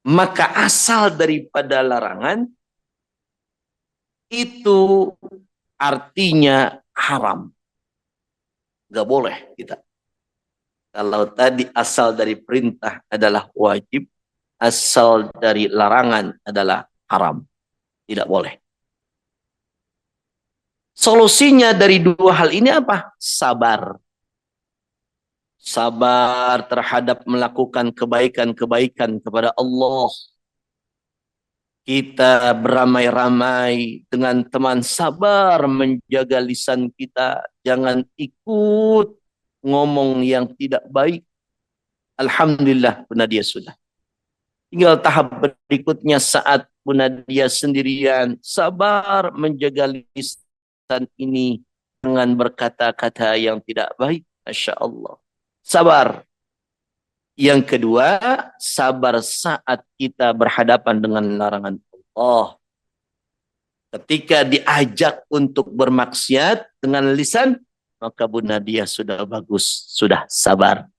[SPEAKER 2] Maka asal daripada larangan itu artinya haram. Gak boleh kita. Kalau tadi asal dari perintah adalah wajib, asal dari larangan adalah haram. Tidak boleh. Solusinya dari dua hal ini apa? Sabar. Sabar terhadap melakukan kebaikan-kebaikan kepada Allah. Kita beramai-ramai dengan teman, sabar menjaga lisan kita. Jangan ikut ngomong yang tidak baik. Alhamdulillah, Bu Nadia sudah. Tinggal tahap berikutnya saat Bu Nadia sendirian. Sabar menjaga lisan ini dengan berkata-kata yang tidak baik. Masya Allah. Sabar. Yang kedua, sabar saat kita berhadapan dengan larangan Allah. Ketika diajak untuk bermaksiat dengan lisan, maka Bu Nadia sudah bagus, sudah sabar.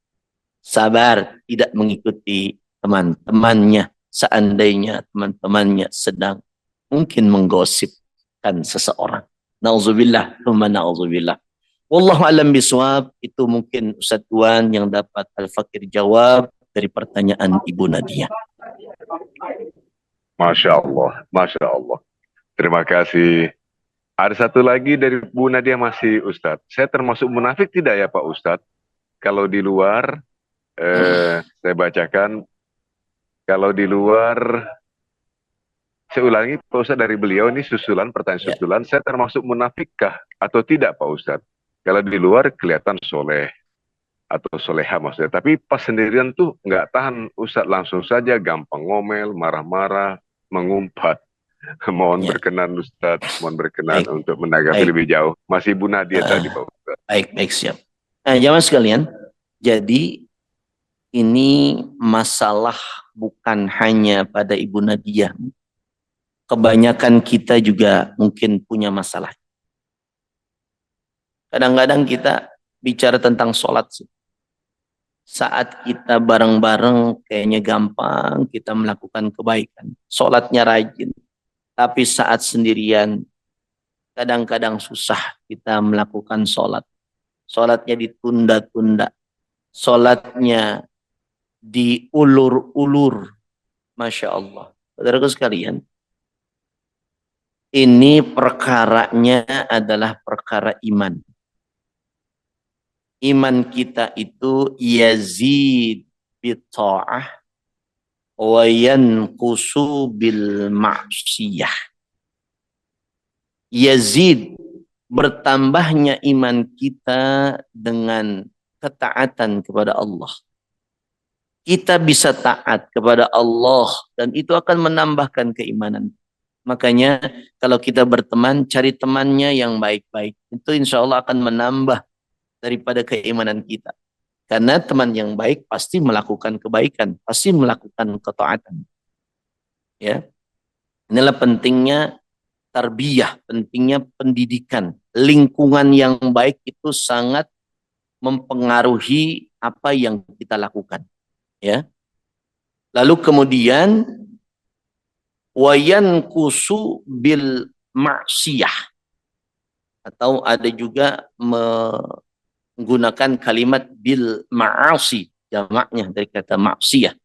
[SPEAKER 2] Sabar tidak mengikuti teman-temannya, seandainya teman-temannya sedang mungkin menggosipkan seseorang. Nauzubillah, thumma nauzubillah. Wallahu alam biswab, itu mungkin Ustaz Tuan yang dapat Al-Fakir jawab dari pertanyaan Ibu Nadia.
[SPEAKER 1] Masya Allah, Masya Allah. Terima kasih. Ada satu lagi dari Bu Nadia masih Ustadz. Saya termasuk munafik tidak ya Pak Ustadz? Kalau di luar, saya bacakan. Kalau di luar, saya ulangi Pak Ustadz dari beliau, ini susulan, pertanyaan susulan. Saya termasuk munafikkah atau tidak Pak Ustadz? Kalau di luar kelihatan soleh atau soleha maksudnya. Tapi pas sendirian tuh nggak tahan Ustadz, langsung saja gampang ngomel, marah-marah, mengumpat. Mohon berkenan Ustadz, mohon berkenan untuk menanggapi lebih jauh. Masih Bu Nadia tadi Pak Ustadz.
[SPEAKER 2] Baik, siap. Nah, jamaah sekalian, jadi ini masalah bukan hanya pada Ibu Nadia. Kebanyakan kita juga mungkin punya masalah. Kadang-kadang kita bicara tentang sholat. Saat kita bareng-bareng kayaknya gampang kita melakukan kebaikan. Sholatnya rajin. Tapi saat sendirian kadang-kadang susah kita melakukan sholat. Sholatnya ditunda-tunda. Sholatnya diulur-ulur. Masya Allah. Saudaraku sekalian. Ini perkaranya adalah perkara iman. Iman kita itu yazid bitta'ah wa yanqusu bil ma'siyah. Yazid, bertambahnya iman kita dengan ketaatan kepada Allah. Kita bisa taat kepada Allah dan itu akan menambahkan keimanan. Makanya kalau kita berteman, cari temannya yang baik-baik. Itu insya Allah akan menambah daripada keimanan kita. Karena teman yang baik pasti melakukan kebaikan, pasti melakukan ketaatan. Ya, inilah pentingnya tarbiyah, pentingnya pendidikan. Lingkungan yang baik itu sangat mempengaruhi apa yang kita lakukan. Ya, lalu kemudian wayan kusu bil maksiyah, atau ada juga menggunakan kalimat bil ma'asi, jamaknya dari kata maksiyah,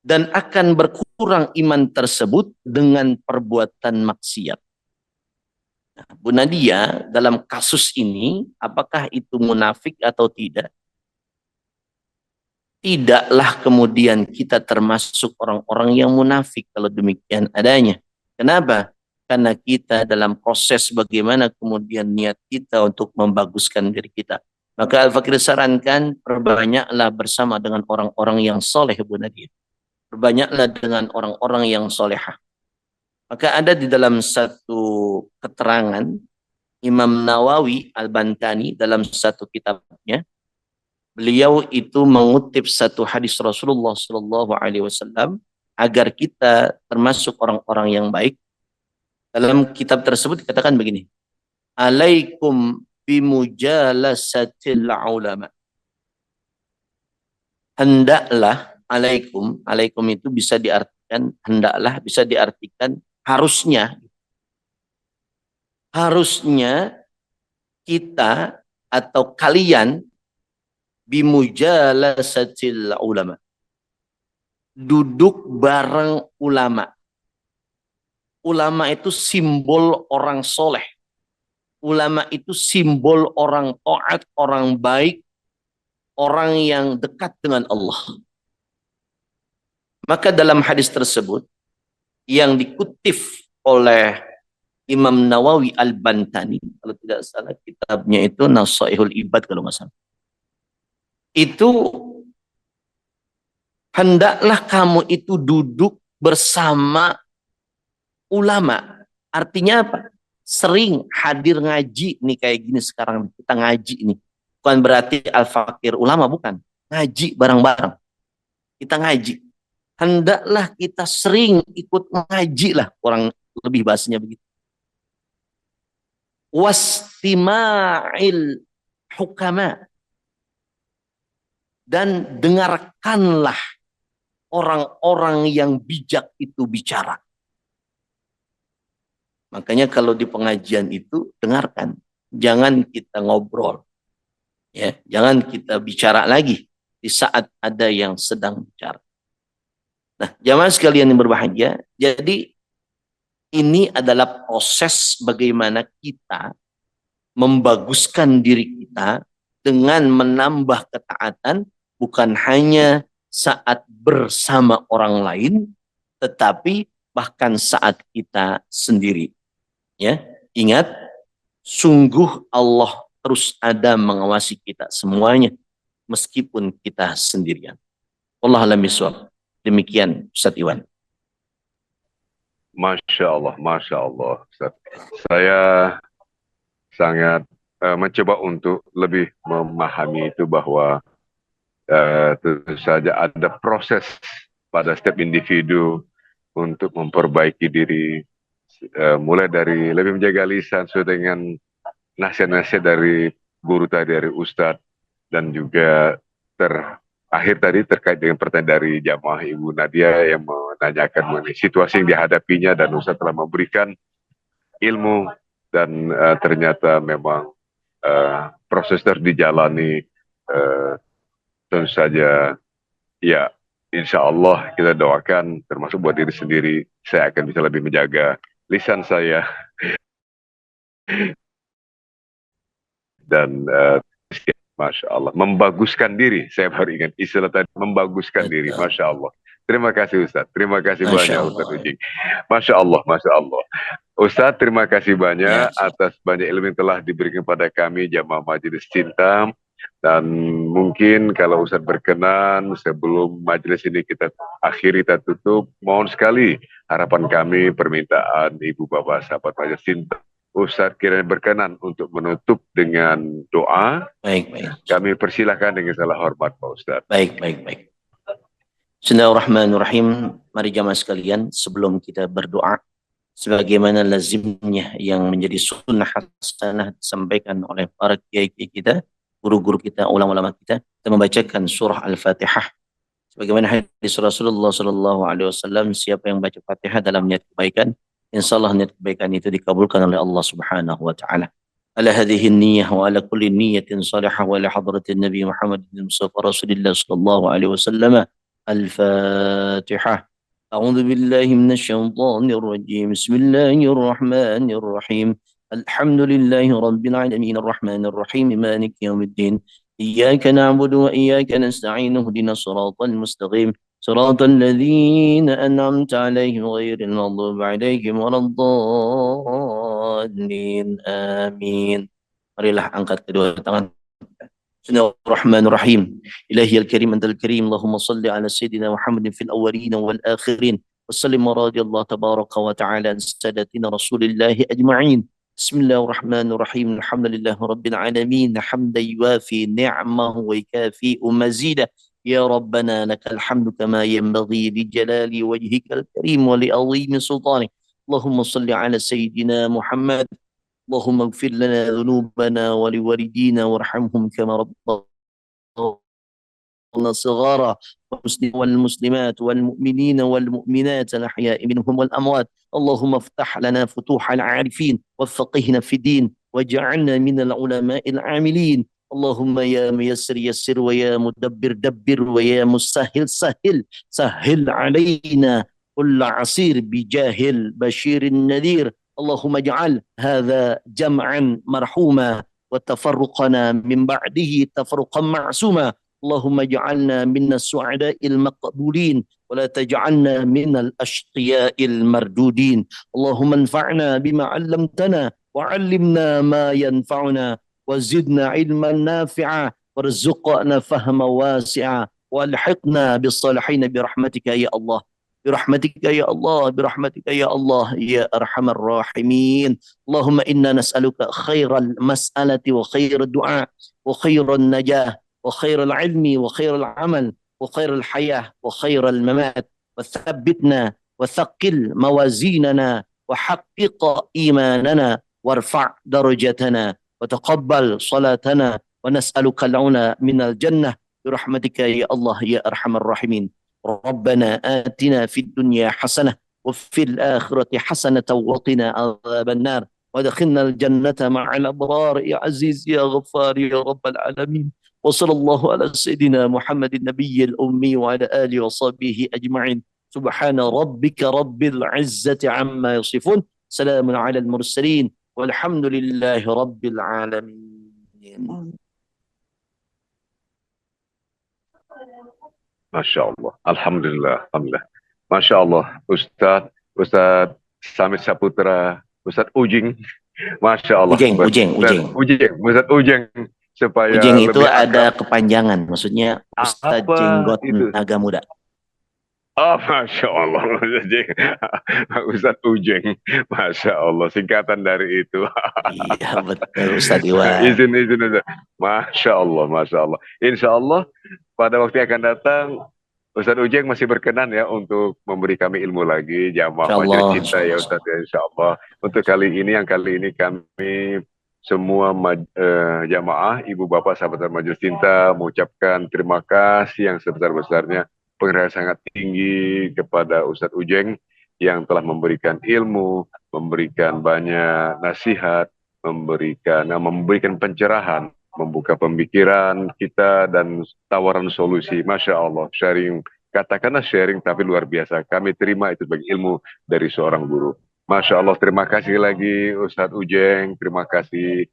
[SPEAKER 2] dan akan berkurang iman tersebut dengan perbuatan maksiat. Nah, Bu Nadia, dalam kasus ini apakah itu munafik atau tidak? Tidaklah kemudian kita termasuk orang-orang yang munafik kalau demikian adanya. Kenapa? Karena kita dalam proses bagaimana kemudian niat kita untuk membaguskan diri kita. Maka Al-Fakir sarankan perbanyaklah bersama dengan orang-orang yang soleh, Bu Nadia. Perbanyaklah dengan orang-orang yang solehah. Maka ada di dalam satu keterangan Imam Nawawi Al-Bantani dalam satu kitabnya, beliau itu mengutip satu hadis Rasulullah Shallallahu Alaihi Wasallam agar kita termasuk orang-orang yang baik. Dalam kitab tersebut dikatakan begini: Alaikum bimujalasatil ulama. Hendaklah, alaikum, alaikum itu bisa diartikan hendaklah, bisa diartikan harusnya. Harusnya kita atau kalian bimujalasatil ulama, duduk bareng ulama. Ulama itu simbol orang soleh. Ulama itu simbol orang taat, orang baik, orang yang dekat dengan Allah. Maka dalam hadis tersebut yang dikutip oleh Imam Nawawi Al-Bantani, kalau tidak salah kitabnya itu Nasaihul Ibad kalau nggak salah. Itu hendaklah kamu itu duduk bersama ulama. Artinya apa? Sering hadir ngaji nih kayak gini sekarang kita ngaji ini. Bukan berarti al-fakir ulama, bukan. Ngaji bareng-bareng. Kita ngaji. Hendaklah kita sering ikut ngaji lah, orang lebih bahasanya begitu. Wastima'il hukama, dan dengarkanlah orang-orang yang bijak itu bicara. Makanya kalau di pengajian itu dengarkan, jangan kita ngobrol, ya, jangan kita bicara lagi di saat ada yang sedang bicara. Nah, jamaah sekalian yang berbahagia, jadi ini adalah proses bagaimana kita membaguskan diri kita dengan menambah ketaatan, bukan hanya saat bersama orang lain, tetapi bahkan saat kita sendiri. Ya, ingat, sungguh Allah terus ada mengawasi kita semuanya, meskipun kita sendirian. Allah alam bisawab. Demikian Ustaz Iwan.
[SPEAKER 1] Masya Allah, Masya Allah. Ustaz. Saya sangat mencoba untuk lebih memahami itu bahwa tentu saja ada proses pada setiap individu untuk memperbaiki diri, mulai dari lebih menjaga lisan sesuai dengan nasihat-nasihat dari guru tadi, dari Ustadz, dan juga terakhir tadi terkait dengan pertanyaan dari jamaah Ibu Nadia yang menanyakan mengenai situasi yang dihadapinya, dan Ustadz telah memberikan ilmu dan ternyata memang proses terus dijalani. Tentu saja ya, insya Allah kita doakan termasuk buat diri sendiri, saya akan bisa lebih menjaga lisan saya dan Masya Allah, membaguskan diri. Saya baru ingat istilah tadi, membaguskan diri.
[SPEAKER 2] Betul.
[SPEAKER 1] Masya Allah. Terima kasih Ustaz. Terima kasih banyak
[SPEAKER 2] Masya
[SPEAKER 1] Ustaz
[SPEAKER 2] Allah.
[SPEAKER 1] Ujing. Masya Allah, Masya Allah. Ustaz, terima kasih
[SPEAKER 2] Ya,
[SPEAKER 1] banyak atas banyak ilmu yang telah diberikan kepada kami jamaah Majelis Cinta. Dan mungkin kalau Ustaz berkenan, sebelum majelis ini kita akhiri, kita tutup, mohon sekali harapan kami, permintaan Ibu Bapak sahabat Majelis Cinta, Ustaz kiranya berkenan untuk menutup dengan doa.
[SPEAKER 2] baik, baik.
[SPEAKER 1] Kami persilahkan dengan salah hormat Pak Ustaz.
[SPEAKER 2] Baik, baik, baik. Bismillahirrahmanirrahim. Mari jamaah sekalian, sebelum kita berdoa, sebagaimana lazimnya yang menjadi sunnah hasanah disampaikan oleh para kiai kita, guru-guru kita, ulama-ulama kita membacakan surah Al-Fatihah. Sebagaimana hadis Rasulullah Sallallahu Alaihi Wasallam, siapa yang baca Fatihah dalam niat kebaikan, insya Allah niat kebaikan itu dikabulkan oleh Allah Subhanahu Wa Taala. Ala hadhihi niyyah wa ala kulli niyyatin salihah wa ala hadratin Nabi Muhammad Mustafa Rasulullah Sallallahu Alaihi Wasallam. Al-Fatihah. أعوذ بالله من الشيطان الرجيم بسم الله الرحمن الرحيم الحمد لله رب العالمين الرحمن الرحيم مالك يوم الدين إياك نعبد وإياك نستعين اهدنا الصراط المستقيم صراط الذين أنعمت عليهم غير المغضوب عليهم ولا الضالين آمين. Marilah angkat kedua tangan. Bismillahirrahmanirrahim. Ilahi al-karim antal karim. Allahumma salli ala sayyidina Muhammadin fil awwalin wal akhirin. Wassallim radiyallahu tabaraka wa ta'ala an sadatina rasulillahi ajma'in. Bismillahirrahmanirrahim. Alhamdulillahi rabbil alamin. Hamdan yuafi ni'amahu wa yukafi mazidah. Ya Rabbana lakal hamdu kama yanbaghi li jalali wajhikal karim wa li azimi sultanik. Allahumma salli ala sayyidina Muhammad. اللهم اغفر لنا ذنوبنا ولوالدينا وارحمهم كما ربنا صغارا والمسلمات والمؤمنين والمؤمنات الأحياء منهم والأموات. اللهم افتح لنا فتوح العارفين وفقهنا في الدين واجعلنا من العلماء العاملين. اللهم يا ميسر يسر ويا مدبر دبر ويا مسهل سهل سهل علينا كل عسير بجاهل بشير النذير. اللهم اجعل هذا جمعا مرحوما وتفرقنا من بعده تفرقا معصوما. اللهم اجعلنا من السعداء المقبولين ولا تجعلنا من الأشقياء المردودين. اللهم انفعنا بما علمتنا وعلمنا ما ينفعنا وزدنا علما نافعا وارزقنا فهما واسعا والحقنا بالصالحين برحمتك يا الله برحمتك يا الله برحمتك يا الله يا أرحم الراحمين. اللهم إنا نسألك خير المسألة وخير الدعاء وخير النجاة وخير العلم وخير العمل وخير الحياة وخير الممات وثبتنا وثقل موازيننا وحقق إيماننا وارفع درجتنا وتقبل صلاتنا ونسألك العنا من الجنة برحمتك يا الله يا أرحم الراحمين. ربنا آتنا في الدنيا حسنة وفي الآخرة حسنة وقنا عذاب النار وادخلنا الجنة مع الأبرار يا عزيز يا غفار يا رب العالمين. وصلى الله على سيدنا محمد النبي الأمي وعلى آله وصحبه أجمعين. سبحان ربك رب العزة عما يصفون سلام على المرسلين والحمد لله رب العالمين.
[SPEAKER 1] Masya Allah. Alhamdulillah. Alhamdulillah. Masya Allah. Ustadz Samit Saputra, Ustadz Ujing. Masya Allah.
[SPEAKER 2] Ujeng.
[SPEAKER 1] Ustadz Ujeng. Supaya
[SPEAKER 2] Ujeng itu
[SPEAKER 1] lebih
[SPEAKER 2] ada kepanjangan. Maksudnya Ustadz
[SPEAKER 1] apa
[SPEAKER 2] Jenggot
[SPEAKER 1] itu?
[SPEAKER 2] Naga Muda.
[SPEAKER 1] Oh, Masya Allah. Ustadz Ujeng. Masya Allah. Singkatan dari itu.
[SPEAKER 2] Iya betul Ustadz Iwan.
[SPEAKER 1] Izin. Masya Allah. Masya Allah. Insya Allah pada waktu yang akan datang, Ustadz Ujeng masih berkenan ya untuk memberi kami ilmu lagi, jamaah Majelis Cinta ya Ustadz ya, insya Allah. Untuk kali ini kami semua jamaah, ibu bapak sahabat Majelis Cinta mengucapkan terima kasih yang sebesar-besarnya, penghargaan sangat tinggi kepada Ustadz Ujeng yang telah memberikan ilmu, memberikan banyak nasihat, memberikan pencerahan, membuka pemikiran kita dan tawaran solusi. Masya Allah, katakanlah sharing tapi luar biasa. Kami terima itu sebagai ilmu dari seorang guru. Masya Allah, terima kasih lagi Ustadz Ujeng, terima kasih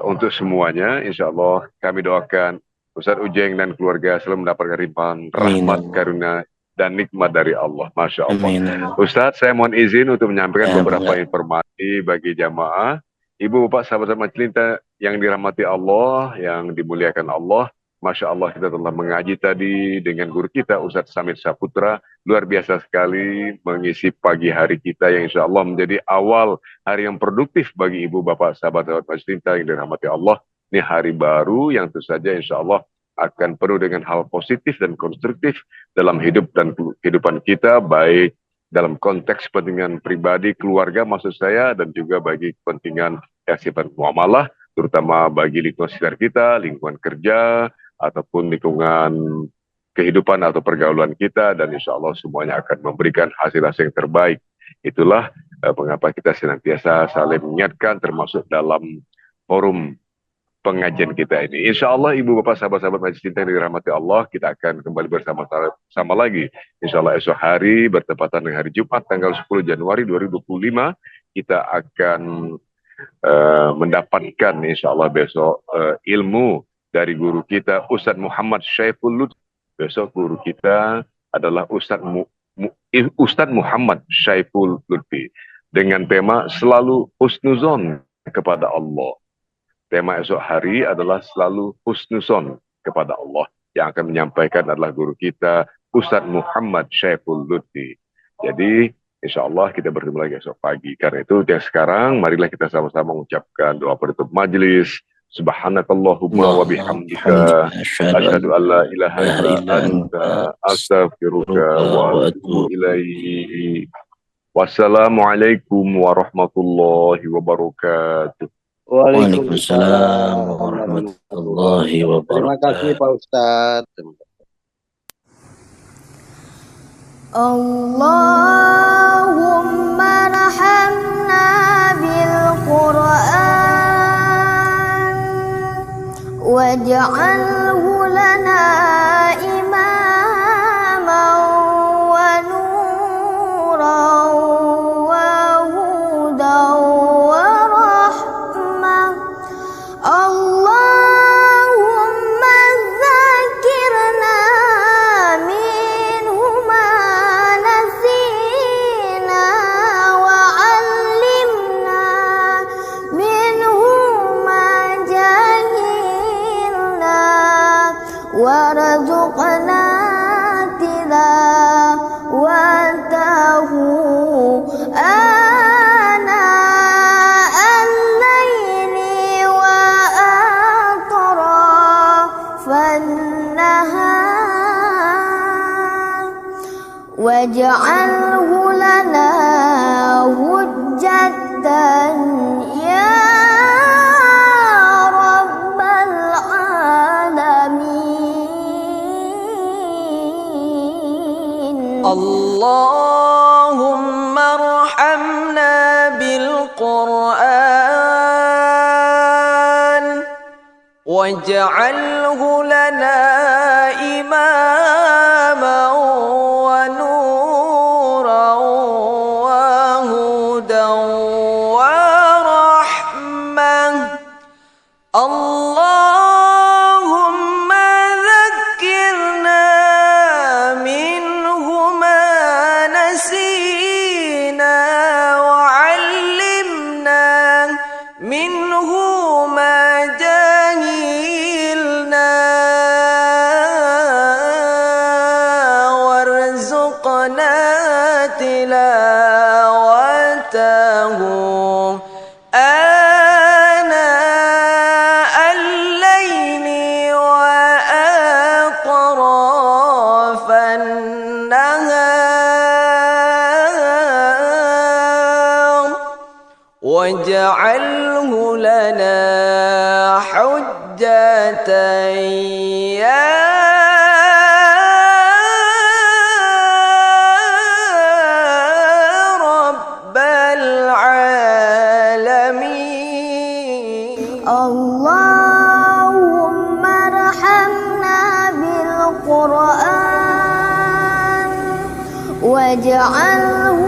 [SPEAKER 1] untuk semuanya. Insya Allah kami doakan Ustadz Ujeng dan keluarga selalu mendapatkan limpahan rahmat, karunia, dan nikmat dari Allah. Masya Allah. Ustadz, saya mohon izin untuk menyampaikan beberapa informasi bagi jamaah. Ibu, Bapak, sahabat-sahabat Cinta yang dirahmati Allah, yang dimuliakan Allah. Masya Allah, kita telah mengaji tadi dengan guru kita, Ustadz Samit Saputra. Luar biasa sekali mengisi pagi hari kita yang insya Allah menjadi awal hari yang produktif bagi ibu, bapak, sahabat-sahabat Cinta yang dirahmati Allah. Ini hari baru yang tentu saja insya Allah akan penuh dengan hal positif dan konstruktif dalam hidup dan kehidupan kita, baik dalam konteks kepentingan pribadi, keluarga maksud saya, dan juga bagi kepentingan sifat muamalah, terutama bagi lingkungan sekitar kita, lingkungan kerja, ataupun lingkungan kehidupan atau pergaulan kita, dan insya Allah semuanya akan memberikan hasil-hasil yang terbaik. Itulah mengapa kita senantiasa saling mengingatkan, termasuk dalam forum pengajian kita ini. Insya Allah ibu bapak sahabat-sahabat Majelis Cinta yang dirahmati Allah, kita akan kembali bersama-sama lagi. Insya Allah esok hari bertepatan dengan hari Jumat tanggal 10 Januari 2025, kita akan mendapatkan insya Allah besok ilmu dari guru kita Ustadz Muhammad Syaiful Lutfi. Besok guru kita adalah Ustadz Muhammad Syaiful Lutfi dengan tema selalu husnuzon kepada Allah. Tema esok hari adalah selalu husnuzon kepada Allah. Yang akan menyampaikan adalah guru kita Ustadz Muhammad Syaiful Lutfi. Jadi insya Allah kita bertemu lagi esok pagi. Karena itu yang sekarang marilah kita sama-sama mengucapkan doa penutup majelis. Subhanakallahumma wa bihamdika asyhadu an la ilaha illa anta astaghfiruka wa atubu ilaihi. Wassalamualaikum warahmatullahi wabarakatuh.
[SPEAKER 2] Waalaikumsalam warahmatullahi wabarakatuh.
[SPEAKER 3] Terima kasih Pak Ustadz.
[SPEAKER 4] Allahumma rahamna bil Qur'an waj'alhu lana imaman wa nuran wa hudan wa rahmah. Allahumma dzakirna minhu ma nasina wa 'allimna minhu ma jahilna warzuqna tilawatahu ana al-laili wa atrafan nahar waj'alhu lana hujjatan ya rabbal alamin.
[SPEAKER 5] Allahumma arhamna bil Qur'an waj'alhu lana imaman wa nuran wa hudan wa rahmah. Allahumma dzakirna minhu ma nasina wa 'allimna minhu ma jahilna warzuqna tilawatahu ana al-laili wa atrafan nahar waj'alhu lana hujjatan ya rabbal alamin.
[SPEAKER 4] Allahumma rahamna bil Qur'an waj'alhu